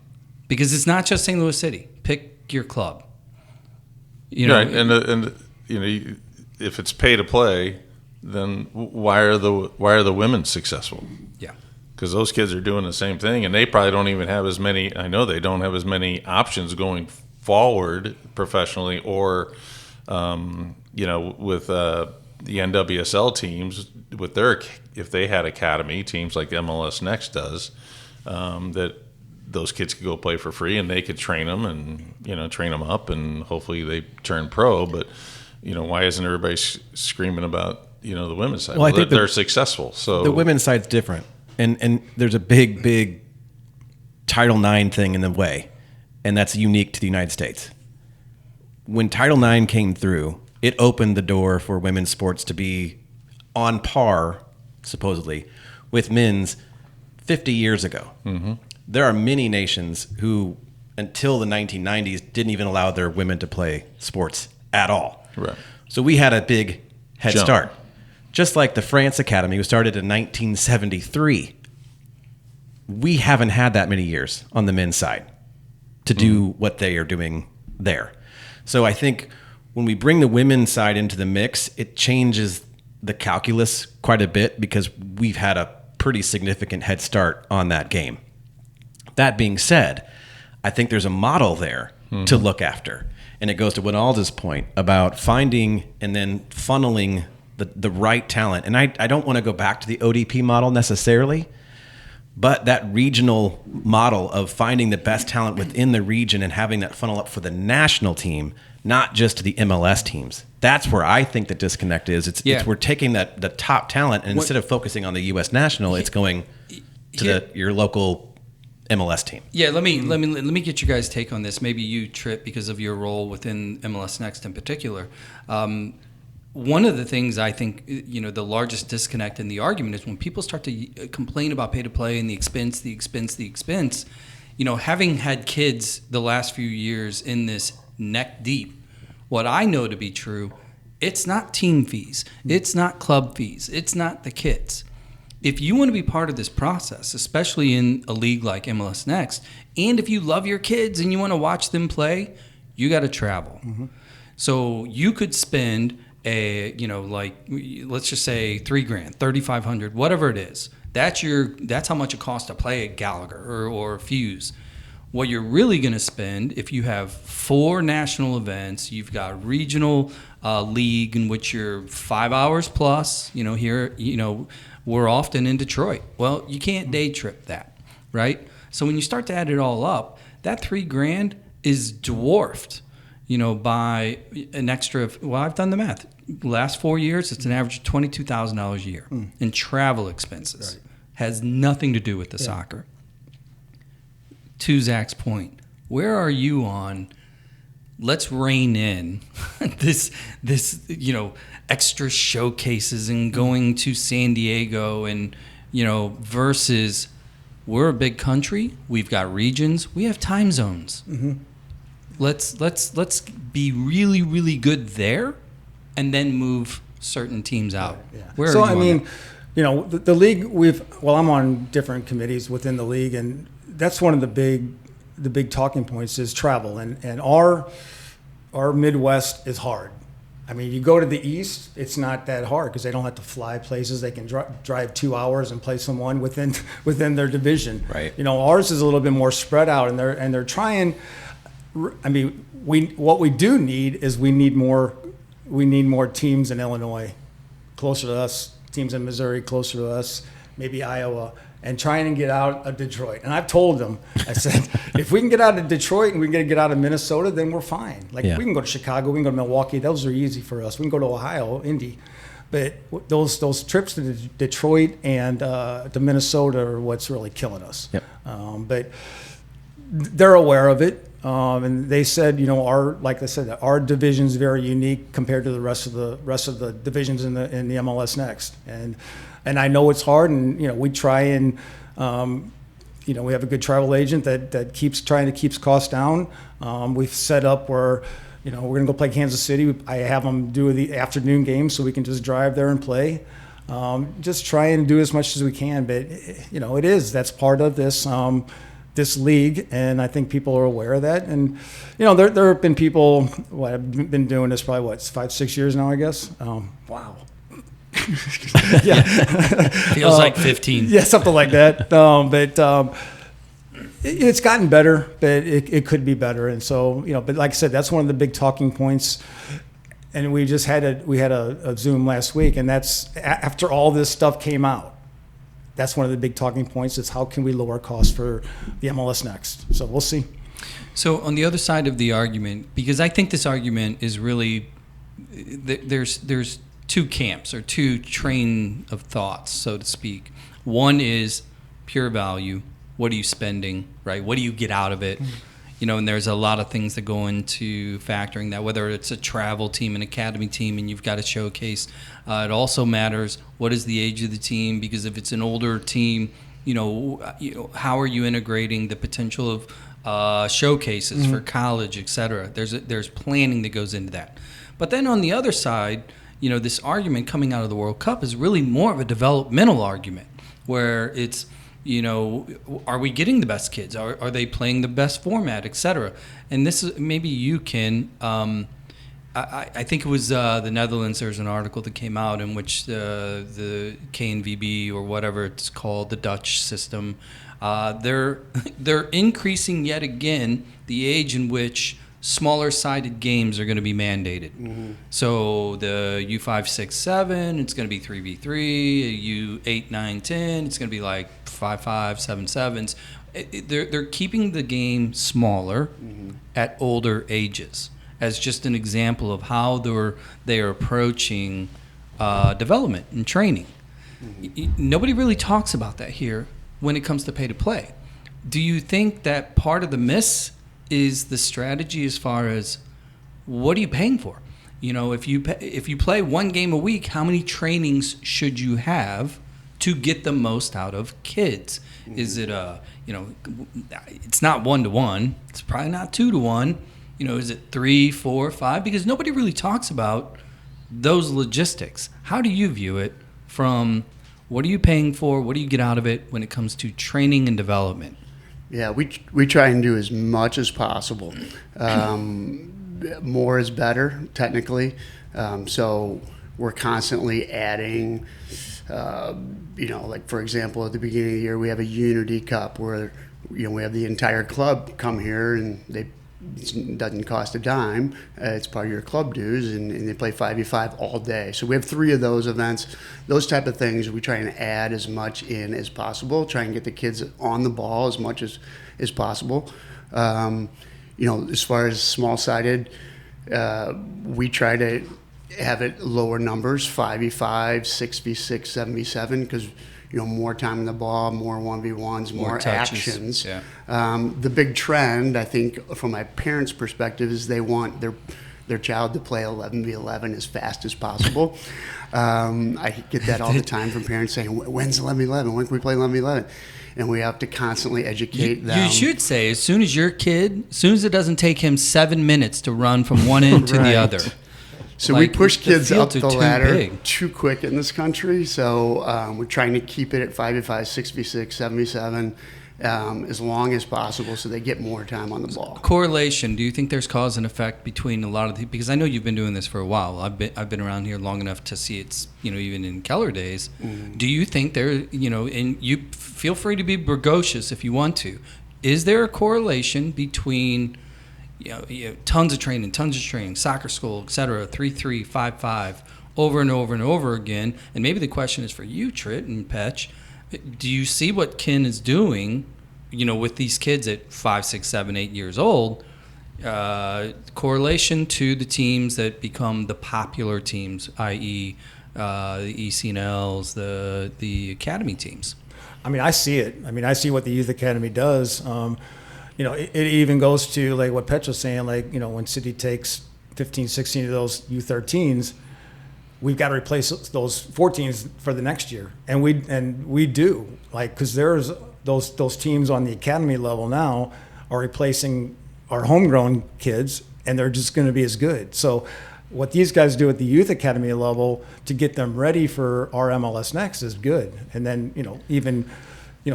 Because it's not just St. Louis City. Pick your club. Right, and if it's pay to play, then why are the women successful? Yeah. Because those kids are doing the same thing, and they probably don't even have as many. I know they don't have as many options going forward professionally, or with the NWSL teams with if they had academy teams like MLS Next does, that those kids could go play for free and they could train them and train them up and hopefully they turn pro. But why isn't everybody screaming about the women's side? Well, I think they're successful. So the women's side's different, and there's a big Title IX thing in the way, and that's unique to the United States. When Title IX came through, it opened the door for women's sports to be on par, supposedly, with men's 50 years ago. Mm-hmm. There are many nations who, until the 1990s, didn't even allow their women to play sports at all. Right. So we had a big head Jump. start. Just like the France Academy, was started in 1973. We haven't had that many years on the men's side to do what they are doing there. So I think when we bring the women's side into the mix, it changes the calculus quite a bit because we've had a pretty significant head start on that game. That being said, I think there's a model there to look after. And it goes to Winalda's point about finding and then funneling the right talent. And I don't want to go back to the ODP model necessarily, but that regional model of finding the best talent within the region and having that funnel up for the national team, not just to the MLS teams. That's where I think the disconnect is. It's we're taking the top talent, and instead of focusing on the U.S. national, it's going to your local MLS team. Yeah, let me get you guys' take on this. Maybe you, Trip, because of your role within MLS Next in particular. One of the things I think, the largest disconnect in the argument is when people start to complain about pay to play and the expense. Having had kids the last few years in this neck deep, what I know to be true, it's not team fees, it's not club fees, it's not the kids. If you want to be part of this process, especially in a league like MLS Next, and if you love your kids and you want to watch them play, you got to travel. Mm-hmm. So you could spend let's just say $3,000, $3,500, whatever it is. That's how much it costs to play at Gallagher or Fuse. What you're really going to spend, if you have 4 national events, you've got regional league in which you're 5 hours plus. Here, we're often in Detroit. Well, you can't day trip that, right? So when you start to add it all up, that $3,000 is dwarfed, by an extra. Well, I've done the math. Last 4 years, it's an average of $22,000 a year in travel expenses. Right. Has nothing to do with the soccer. To Zach's point, where are you on? Let's rein in this extra showcases and going to San Diego and versus we're a big country. We've got regions. We have time zones. Mm-hmm. Let's be really, really good there, and then move certain teams out. Yeah. Where are you on that? The league. I'm on different committees within the league, and that's one of the big talking points is travel, and our Midwest is hard. I mean, you go to the East, it's not that hard because they don't have to fly places. They can drive 2 hours and play someone within their division. Right. Ours is a little bit more spread out, and they're trying. I mean, what we do need is we need more teams in Illinois, closer to us. Teams in Missouri, closer to us. Maybe Iowa. And trying to get out of Detroit. And I've told them, I said, if we can get out of Detroit and we can get out of Minnesota, then we're fine. We can go to Chicago, we can go to Milwaukee. Those are easy for us. We can go to Ohio, Indy. But those trips to Detroit and to Minnesota are what's really killing us. Yep. But they're aware of it. And they said, our division is very unique compared to the rest of the divisions in the MLS Next. And I know it's hard, and we try and we have a good travel agent that keeps costs down. We've set up where we're going to go play Kansas City. I have them do the afternoon game so we can just drive there and play. Just try and do as much as we can. But, that's part of this this league, and I think people are aware of that. And, there have been people, I've been doing this probably, 5-6 years now, I guess. Wow. Yeah. Feels like 15. Yeah, something like that. It's gotten better, but it could be better. And so, but like I said, that's one of the big talking points. And we had a Zoom last week, and that's after all this stuff came out. That's one of the big talking points is how can we lower costs for the MLS Next. So we'll see. So on the other side of the argument, because I think this argument is really, there's two camps or two train of thoughts, so to speak. One is pure value. What are you spending, right? What do you get out of it? And there's a lot of things that go into factoring that, whether it's a travel team, an academy team, and you've got to showcase. It also matters what is the age of the team, because if it's an older team, how are you integrating the potential of showcases for college, et cetera. There's planning that goes into that. But then on the other side, this argument coming out of the World Cup is really more of a developmental argument where it's, are we getting the best kids? Are they playing the best format, et cetera? And this is maybe you can. I think it was the Netherlands. There's an article that came out in which the KNVB or whatever it's called, the Dutch system, they're increasing yet again the age in which smaller-sided games are going to be mandated. Mm-hmm. So the U5, 6, 7, it's going to be 3v3. U8, 9, 10, it's going to be like 5-5, 7-7s. They're keeping the game smaller at older ages as just an example of how they're approaching development and training. Nobody really talks about that here when it comes to pay-to-play. Do you think that part of the miss is the strategy as far as what are you paying for? If you play one game a week, how many trainings should you have to get the most out of kids? Is it it's not 1-to-1. It's probably not 2-to-1. Is it 3, 4, 5? Because nobody really talks about those logistics. How do you view it from what are you paying for? What do you get out of it when it comes to training and development? Yeah, we try and do as much as possible. More is better, technically. So we're constantly adding, like for example, at the beginning of the year, we have a Unity Cup where, we have the entire club come here and it doesn't cost a dime. It's part of your club dues, and they play 5v5 all day. So we have 3 of those events. Those type of things we try and add as much in as possible, try and get the kids on the ball as much as possible. As far as small-sided, we try to have it lower numbers, 5v5, 6v6, 7v7, because more time in the ball, more 1v1s, more actions. Yeah. The big trend, I think, from my parents' perspective, is they want their child to play 11v11 as fast as possible. I get that all the time from parents saying, "When's 11v11? When can we play 11v11?" And we have to constantly educate them. You should say, as soon as it doesn't take him 7 minutes to run from one end to the other. So we push kids up the ladder too quick in this country. So we're trying to keep it at 5v5, 6v6, 7v7 as long as possible so they get more time on the ball. Correlation, do you think there's cause and effect between a lot of because I know you've been doing this for a while. I've been around here long enough to see it's, even in Keller days. Mm-hmm. Do you think there, and you feel free to be bragocious if you want to, is there a correlation between tons of training, soccer school, et cetera, 3-3, 5-5, over and over and over again? And maybe the question is for you, Trit and Petch. Do you see what Ken is doing, with these kids at 5, 6, 7, 8 years old, correlation to the teams that become the popular teams, i.e. the ECNLs, the academy teams? I see it. I see what the youth academy does. It even goes to like what Petch was saying, when City takes 15, 16 of those U13s, we've got to replace those 14s for the next year. And we do, because there's those teams on the academy level now are replacing our homegrown kids and they're just going to be as good. So what these guys do at the youth academy level to get them ready for our MLS Next is good. And then, even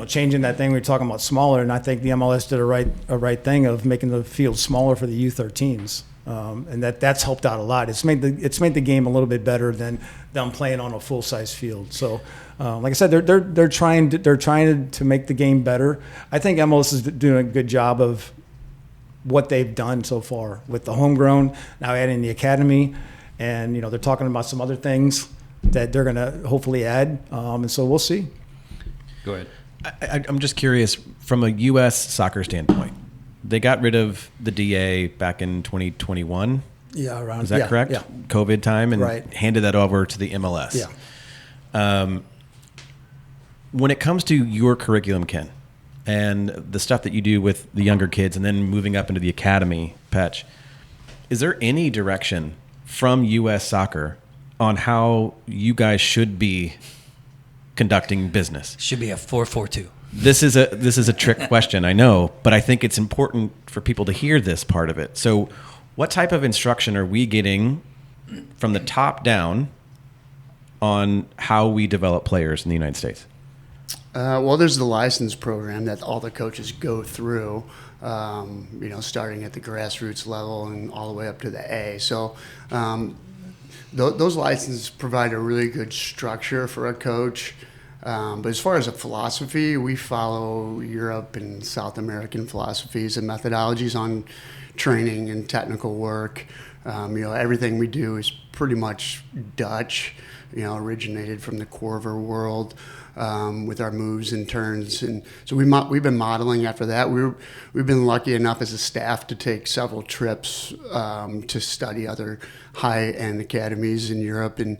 changing that thing we were talking about smaller, and I think the MLS did a right thing of making the field smaller for the U13s. And that's helped out a lot. It's made the game a little bit better than them playing on a full size field. So, like I said, they're trying to make the game better. I think MLS is doing a good job of what they've done so far with the homegrown, now adding the academy, and they're talking about some other things that they're going to hopefully add, and so we'll see. Go ahead. I'm just curious, from a U.S. soccer standpoint, they got rid of the DA back in 2021. Yeah, around. Is that correct? Yeah. COVID time, and right. handed that over to the MLS. Yeah. When it comes to your curriculum, Ken, and the stuff that you do with the younger kids and then moving up into the academy, Petch, is there any direction from U.S. soccer on how you guys should be conducting business? Should be a 4-4-2. This is a trick question, I know, but I think it's important for people to hear this part of it. So what type of instruction are we getting from the top down on how we develop players in the United States? Well, there's the license program that all the coaches go through, starting at the grassroots level and all the way up to the A. So those licenses provide a really good structure for a coach. But as far as a philosophy, we follow Europe and South American philosophies and methodologies on training and technical work. Everything we do is pretty much Dutch, originated from the Corver world. With our moves and turns, and so we've been modeling after that. We've been lucky enough as a staff to take several trips to study other high-end academies in Europe and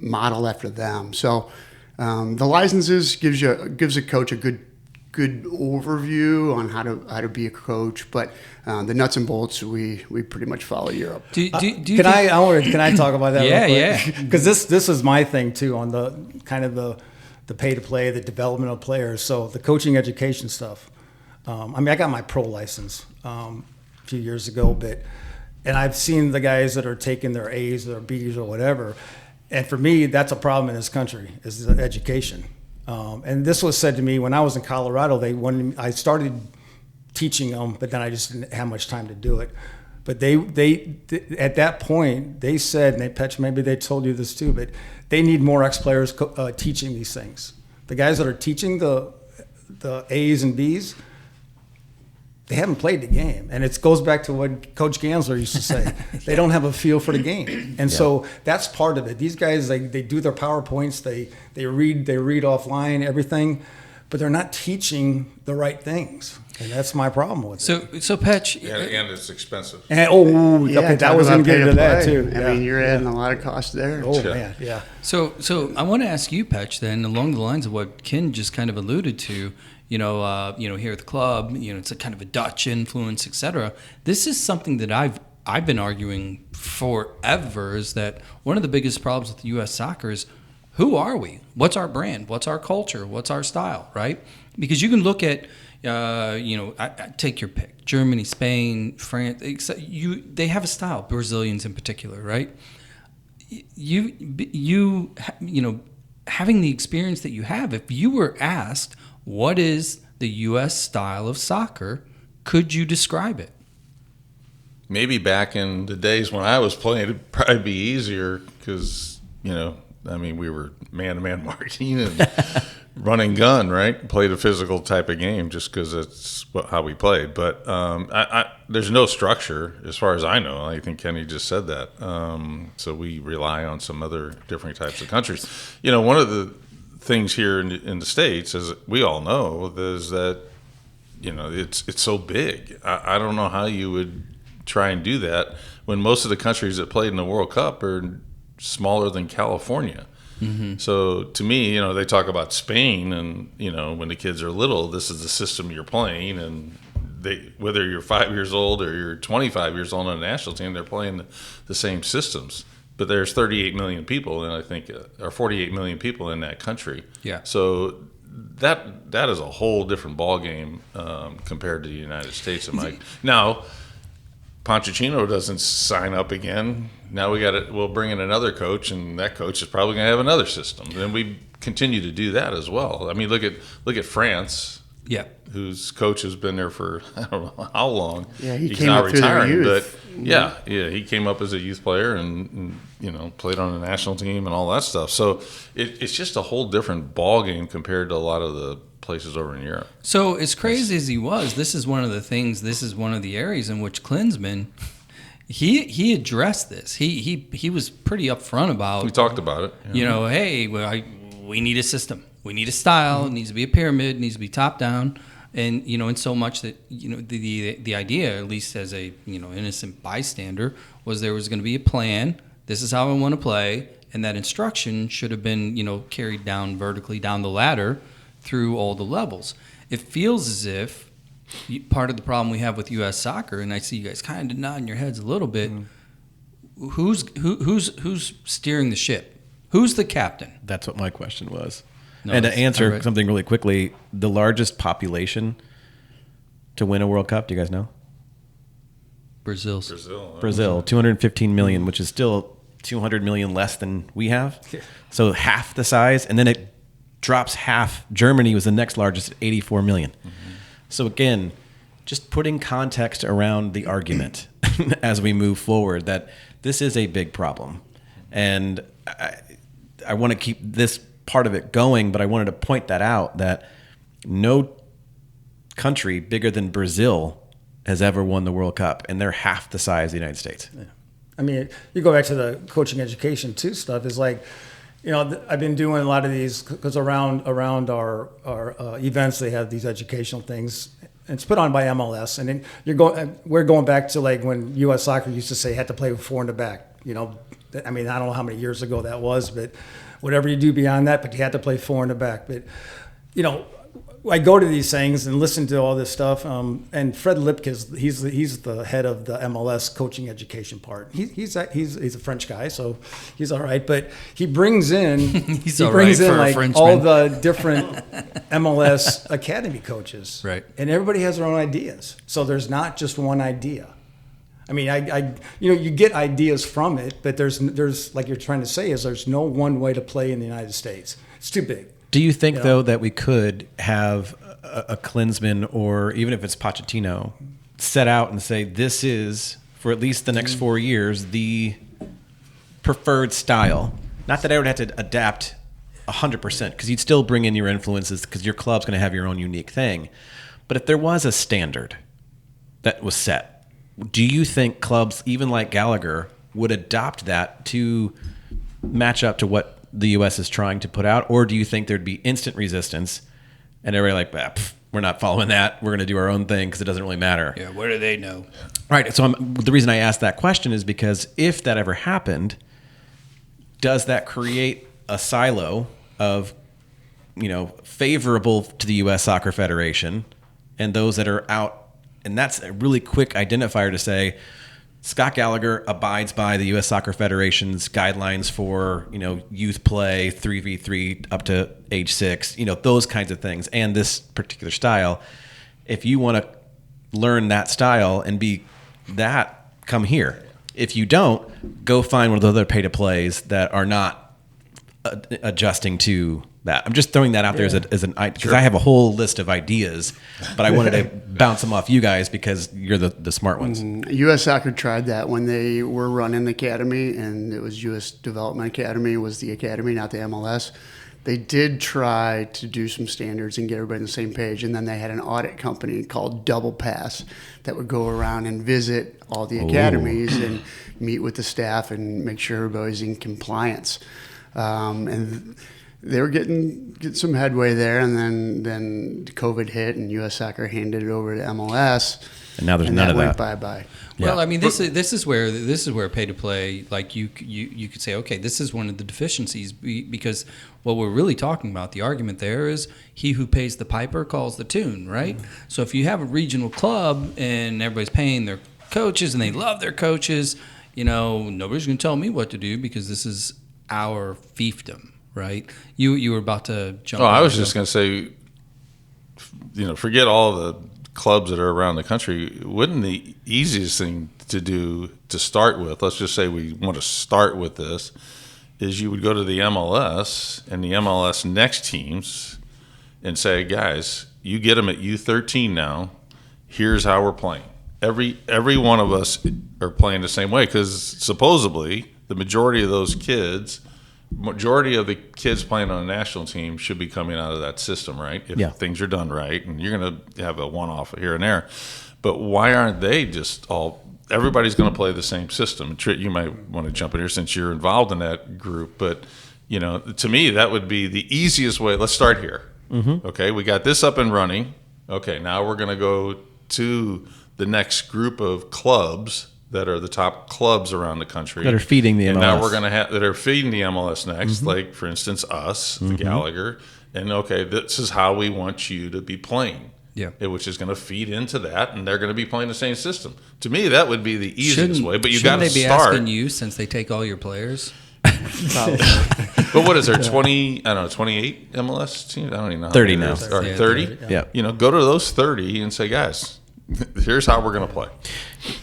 model after them. So the licenses gives a coach a good overview on how to be a coach, but the nuts and bolts we pretty much follow Europe. Can I talk about that? Yeah. Because this is my thing too, on the kind of the pay to play, the development of players. So the coaching education stuff. I got my pro license a few years ago, and I've seen the guys that are taking their A's or B's or whatever, and for me that's a problem in this country is the education. And this was said to me when I was in Colorado. I started teaching them, but then I just didn't have much time to do it. But they at that point they said, and Petch, maybe they told you this too, but they need more ex-players teaching these things. The guys that are teaching the A's and B's, they haven't played the game. And it goes back to what Coach Gansler used to say. They don't have a feel for the game. And so that's part of it. These guys, they do their PowerPoints, they read offline, everything, but they're not teaching the right things. And that's my problem with it. So Petch. And it's expensive. And, okay, that was going to get into that too. I mean, you're adding a lot of cost there. Oh, man, yeah. So I want to ask you, Petch, then, along the lines of what Ken just kind of alluded to, here at the club, it's a kind of a Dutch influence, et cetera. This is something that I've been arguing forever, is that one of the biggest problems with U.S. soccer is, who are we? What's our brand? What's our culture? What's our style, right? Because you can look at, I take your pick, Germany, Spain, France, they have a style, Brazilians in particular, right? You having the experience that you have, if you were asked, what is the U.S. style of soccer, could you describe it? Maybe back in the days when I was playing, it'd probably be easier because, we were man-to-man marking and running gun, right? Played a physical type of game just because it's how we played. But there's no structure as far as I know. I think Kenny just said that. So we rely on some other different types of countries. One of the things here in the States, as we all know, is that, it's so big. I don't know how you would try and do that when most of the countries that played in the World Cup are smaller than California. Mm-hmm. So to me, they talk about Spain, and when the kids are little, this is the system you're playing, and whether you're 5 years old or you're 25 years old on a national team, they're playing the same systems. But there's 38 million people, and I think, or 48 million people in that country. Yeah. So that is a whole different ballgame compared to the United States. Now, Pochettino doesn't sign up again, now we'll bring in another coach, and that coach is probably going to have another system. And we continue to do that as well. I mean, look at France. Yeah. Whose coach has been there for I don't know how long. Yeah, he He's came not up through their retiring, youth. but he came up as a youth player and played on a national team and all that stuff. So it's just a whole different ball game compared to a lot of the places over in Europe. So as crazy as he was, this is one of the areas in which Klinsmann, he addressed this. He was pretty upfront about. We talked about it. Yeah. Hey, we need a system. We need a style. It needs to be a pyramid. It needs to be top down. And in so much that the idea, at least as a innocent bystander, was there was going to be a plan. This is how I want to play, and that instruction should have been carried down vertically down the ladder through all the levels. It feels as if part of the problem we have with U.S. soccer, and I see you guys kind of nodding your heads a little bit. Who's steering the ship? Who's the captain? That's what my question was. No, and to answer right. something really quickly, the largest population to win a World Cup, do you guys know? Brazil, 215 million, which is still 200 million less than we have. So half the size, and then it drops half. Germany was the next largest at 84 million. So again, just putting context around the argument as we move forward, that this is a big problem. And I want to keep this part of it going, but I wanted to point that out, that no country bigger than Brazil has ever won the World Cup, and they're half the size of the United States. Yeah. I mean, you go back to the coaching education too stuff, is like, I've been doing a lot of these because around our events, they have these educational things, and it's put on by MLS. And then we're going back to like when U.S. soccer used to say had to play with four in the back. I mean, I don't know how many years ago that was, but whatever you do beyond that, but you had to play four in the back. But, I go to these things and listen to all this stuff. And Fred Lipke, he's the head of the MLS coaching education part. He's a French guy, so he's all right. But he brings in all the different MLS academy coaches, right? And everybody has their own ideas. So there's not just one idea. I mean, you get ideas from it, but there's like you're trying to say, is there's no one way to play in the United States. It's too big. Do you think, though, that we could have a Klinsmann, or even if it's Pochettino, set out and say, this is, for at least the next 4 years, the preferred style? Not that I would have to adapt 100%, because you'd still bring in your influences, because your club's going to have your own unique thing. But if there was a standard that was set, do you think clubs, even like Gallagher, would adopt that to match up to what the U.S. is trying to put out? Or do you think there'd be instant resistance and everybody we're not following that. We're going to do our own thing because it doesn't really matter. Yeah, what do they know? Right. So the reason I asked that question is because if that ever happened, does that create a silo of, favorable to the U.S. Soccer Federation and those that are out? And that's a really quick identifier to say, Scott Gallagher abides by the U.S. Soccer Federation's guidelines for, youth play, 3v3 up to age 6, those kinds of things, and this particular style. If you want to learn that style and be that, come here. If you don't, go find one of the other pay-to-plays that are not adjusting to that. I'm just throwing that out there as an because I have a whole list of ideas, but I wanted to bounce them off you guys because you're the smart ones. U.S. Soccer tried that when they were running the academy, and it was U.S. Development Academy was the academy, not the MLS. They did try to do some standards and get everybody on the same page, and then they had an audit company called Double Pass that would go around and visit all the academies and meet with the staff and make sure everybody's in compliance. And they were getting some headway there, and then COVID hit, and U.S. Soccer handed it over to MLS, and now there's none of that. Went bye. Well, I mean, this is where pay to play, like you could say, okay, this is one of the deficiencies, because what we're really talking about, the argument there is he who pays the piper calls the tune, right? Mm-hmm. So if you have a regional club and everybody's paying their coaches and they love their coaches, nobody's going to tell me what to do because this is our fiefdom. Right, you were about to jump. Oh, I was just going to say, forget all the clubs that are around the country. Wouldn't the easiest thing to do to start with, let's just say we want to start with this, is you would go to the MLS and the MLS next teams and say, guys, you get them at U13 now. Here's how we're playing. Every one of us are playing the same way, because supposedly the majority of the kids playing on a national team should be coming out of that system, right? If things are done right, and you're going to have a one-off here and there. But why aren't they just all – everybody's going to play the same system. You might want to jump in here since you're involved in that group. But, to me, that would be the easiest way. Let's start here. Mm-hmm. Okay, we got this up and running. Okay, now we're going to go to the next group of clubs that are the top clubs around the country that are feeding the MLS. And now we're going to have that are feeding the MLS next, mm-hmm. like for instance us, the Gallagher, and okay, this is how we want you to be playing. Yeah, which is going to feed into that, and they're going to be playing the same system. To me, that would be the easiest way. But you got to start. Shouldn't they be asking you since they take all your players? But what is there? 28 MLS teams? I don't even know. 30 now. 30. Yeah. Go to those 30 and say, guys, here's how we're going to play.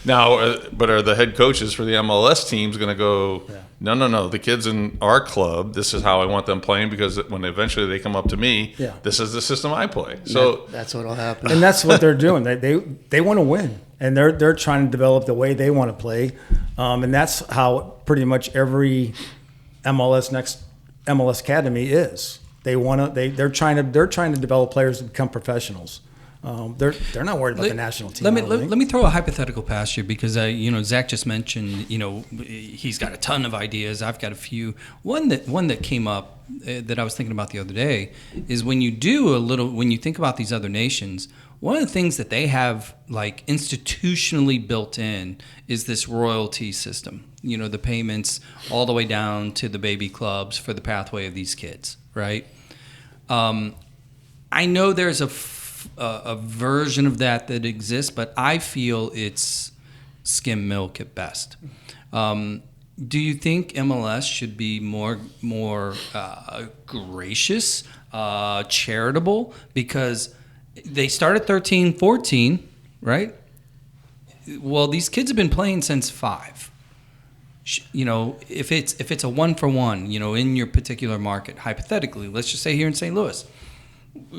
Now, but are the head coaches for the MLS teams going to go, no, the kids in our club, this is how I want them playing, because when eventually they come up to me, this is the system I play. So that's what'll happen. And that's what they're doing. They want to win, and they're trying to develop the way they want to play, and that's how pretty much every MLS academy is. They're trying to develop players to become professionals. They're not worried about the national team. Let me throw a hypothetical past you, because Zach just mentioned he's got a ton of ideas. I've got a few. One that came up that I was thinking about the other day is when you think about these other nations, one of the things that they have like institutionally built in is this royalty system. The payments all the way down to the baby clubs for the pathway of these kids, right? I know there's a version of that exists, but I feel it's skim milk at best. Do you think MLS should be more gracious, charitable? Because they start at 13, 14, right? Well, these kids have been playing since 5. If it's a 1-for-1, in your particular market, hypothetically, let's just say here in St. Louis,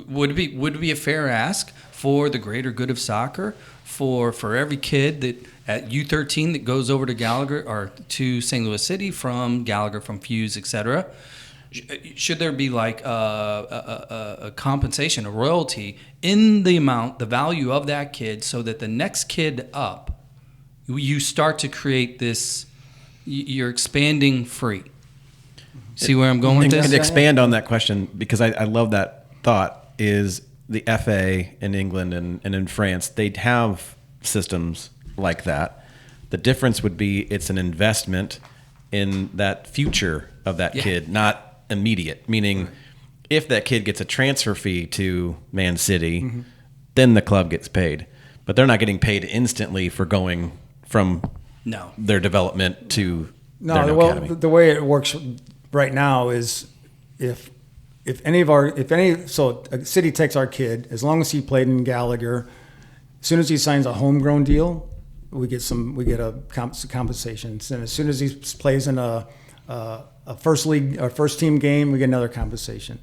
would it be a fair ask for the greater good of soccer for every kid that at U13 that goes over to Gallagher or to St. Louis City from Gallagher, from Fuse, etc.? Should there be like a compensation, a royalty in the value of that kid, so that the next kid up, you start to create this, you're expanding free? See where I'm going with this? And expand on that question, because I love that thought, is the FA in England and in France, they have systems like that. The difference would be it's an investment in that future of that kid, not immediate. Meaning, if that kid gets a transfer fee to Man City, then the club gets paid. But they're not getting paid instantly for going from their development to their new academy. The way it works right now is if a city takes our kid, as long as he played in Gallagher, as soon as he signs a homegrown deal, we get a compensation. And as soon as he plays in a first league or first team game, we get another compensation.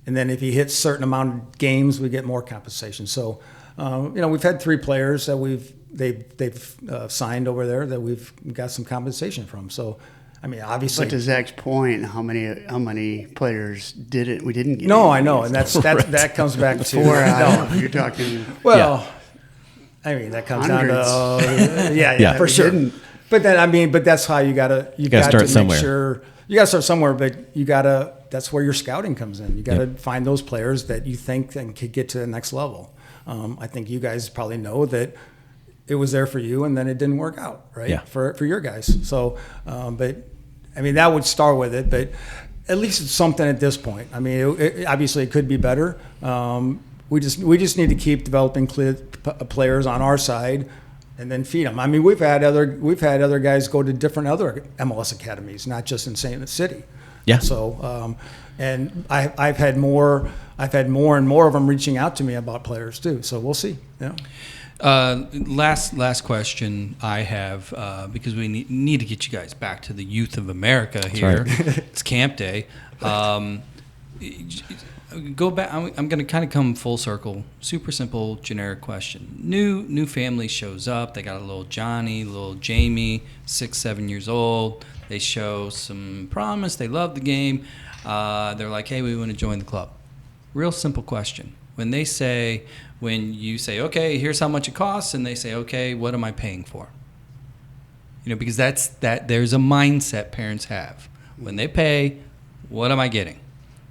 And then if he hits a certain amount of games, we get more compensation. So, we've had 3 players that they've signed over there that we've got some compensation from. So, I mean, obviously. But to Zach's point, how many players we didn't get? No, I know, and that comes back to 4. You're talking. Well, I mean, that comes hundreds. Down to for sure. Didn't. But then, but that's how you gotta start somewhere. Make sure you gotta start somewhere. But that's where your scouting comes in. You gotta find those players that you think could get to the next level. I think you guys probably know that it was there for you, and then it didn't work out, right? Yeah. For your guys. So, but I mean, that would start with it. But at least it's something at this point. I mean, obviously it could be better. We just need to keep developing players on our side, and then feed them. I mean, we've had other guys go to different other MLS academies, not just in St. City. Yeah. So, and I've had more and more of them reaching out to me about players too. So we'll see. Yeah. Last question I have, because we need to get you guys back to the youth of America here. It's camp day. Go back. I'm going to kind of come full circle. Super simple, generic question. New family shows up. They got a little Johnny, little Jamie, 6, 7 years old. They show some promise. They love the game. They're like, hey, we want to join the club. Real simple question. When you say, okay, here's how much it costs, and they say, okay, what am I paying for? Because there's a mindset parents have. When they pay, what am I getting?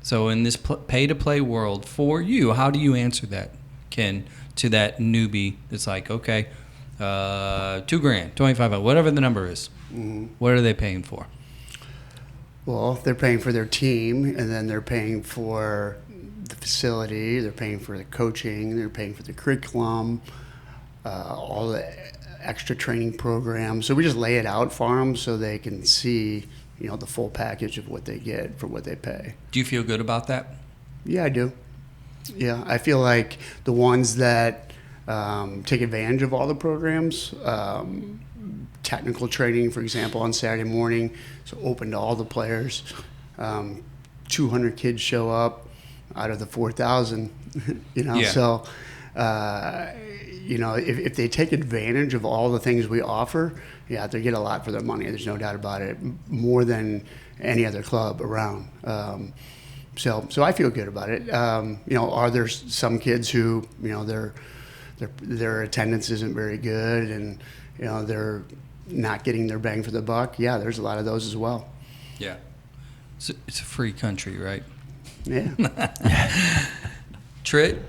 So in this pay-to-play world, for you, how do you answer that, Ken, to that newbie that's like, okay, $2,000, $25,000, whatever the number is. Mm-hmm. What are they paying for? Well, they're paying for their team, and then they're paying for the facility, they're paying for the coaching, they're paying for the curriculum, all the extra training programs. So we just lay it out for them so they can see, the full package of what they get for what they pay. Do you feel good about that? Yeah, I do. Yeah, I feel like the ones that take advantage of all the programs, technical training, for example, on Saturday morning, so open to all the players. 200 kids show up out of the 4,000, Yeah. So, if they take advantage of all the things we offer, yeah, they get a lot for their money. There's no doubt about it, more than any other club around. So I feel good about it. Are there some kids who, their attendance isn't very good and, they're not getting their bang for the buck? Yeah, there's a lot of those as well. Yeah. It's a free country, right? Yeah. Trit?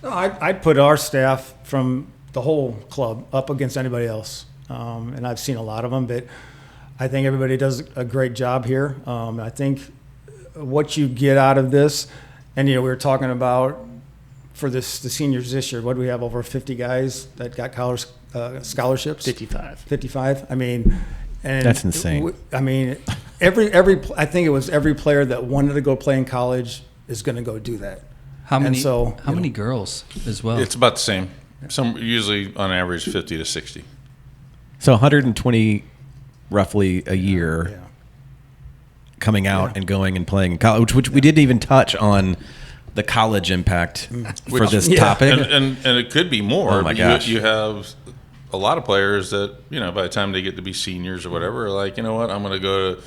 No, I'd put our staff from the whole club up against anybody else. And I've seen a lot of them, but I think everybody does a great job here. I think what you get out of this, and we were talking about for the seniors this year, what do we have, over 50 guys that got college scholarships? 55. I mean, and that's insane. I mean, I think it was every player that wanted to go play in college is going to go do that. How many girls as well? It's about the same. Some usually on average 50 to 60. So 120 roughly a year coming out and going and playing in college, which we didn't even touch on the college impact for this topic. And it could be more. Oh my gosh. You have a lot of players that, by the time they get to be seniors or whatever, are like, you know what, I'm going to go to,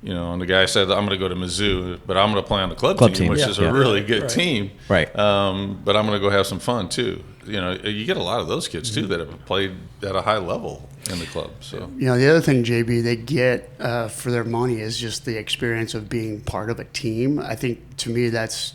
and the guy said, I'm going to go to Mizzou, but I'm going to play on the club team, which is a really good team. Right. But I'm going to go have some fun too. You get a lot of those kids too that have played at a high level in the club. So the other thing, JB, they get for their money is just the experience of being part of a team. I think to me that's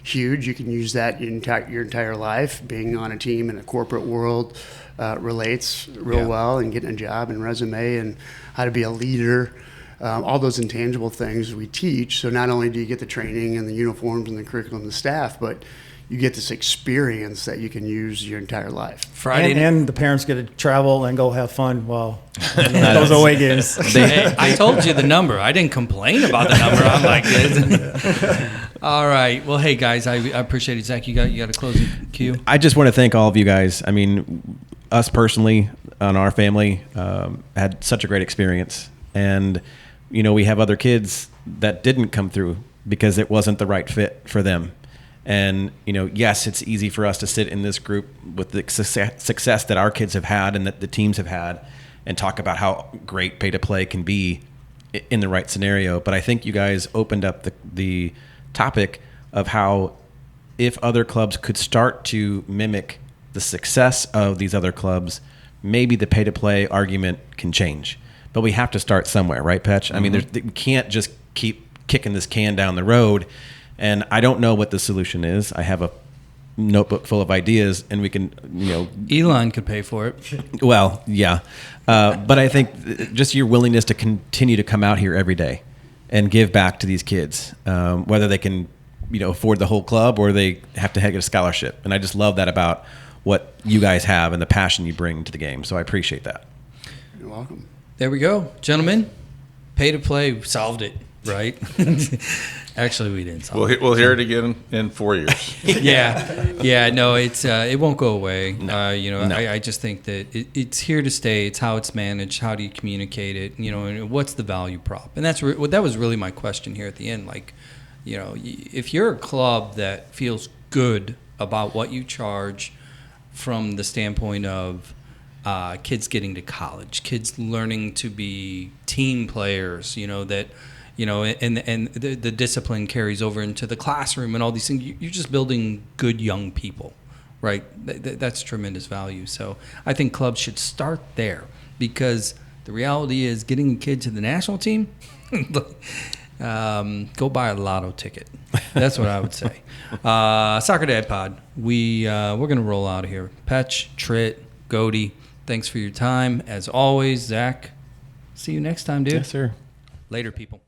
huge. You can use that your entire life. Being on a team in a corporate world relates real well, and getting a job and resume and how to be a leader. All those intangible things we teach. So not only do you get the training and the uniforms and the curriculum and the staff, but you get this experience that you can use your entire life. And the parents get to travel and go have fun while those away games. Hey, I told you the number. I didn't complain about the number. I'm like, all right. Well, hey guys, I appreciate it. Zach, you got a closing cue. I just want to thank all of you guys. I mean, us personally on our family had such a great experience, and we have other kids that didn't come through because it wasn't the right fit for them. And, yes, it's easy for us to sit in this group with the success that our kids have had and that the teams have had and talk about how great pay to play can be in the right scenario. But I think you guys opened up the topic of how if other clubs could start to mimic the success of these other clubs, maybe the pay to play argument can change. But we have to start somewhere, right, Petch? Mm-hmm. I mean, we can't just keep kicking this can down the road. And I don't know what the solution is. I have a notebook full of ideas, and we can, Elon could pay for it. Well, yeah. But I think just your willingness to continue to come out here every day and give back to these kids, whether they can, afford the whole club or they have to get a scholarship. And I just love that about what you guys have and the passion you bring to the game. So I appreciate that. You're welcome. There we go. Gentlemen, pay to play solved it. right? Actually, we didn't solve We'll, it. we'll hear it again in 4 years. Yeah. No, it won't go away. No. I just think that it's here to stay. It's how it's managed. How do you communicate it? And what's the value prop? And that was really my question here at the end. Like, if you're a club that feels good about what you charge from the standpoint of kids getting to college, kids learning to be team players, that. And the discipline carries over into the classroom and all these things. You're just building good young people, right? That's tremendous value. So I think clubs should start there, because the reality is getting a kid to the national team, go buy a lotto ticket. That's what I would say. Soccer Dad Pod, we're going to roll out of here. Petch, Tritt, Goody, thanks for your time. As always, Zach, see you next time, dude. Yes, sir. Later, people.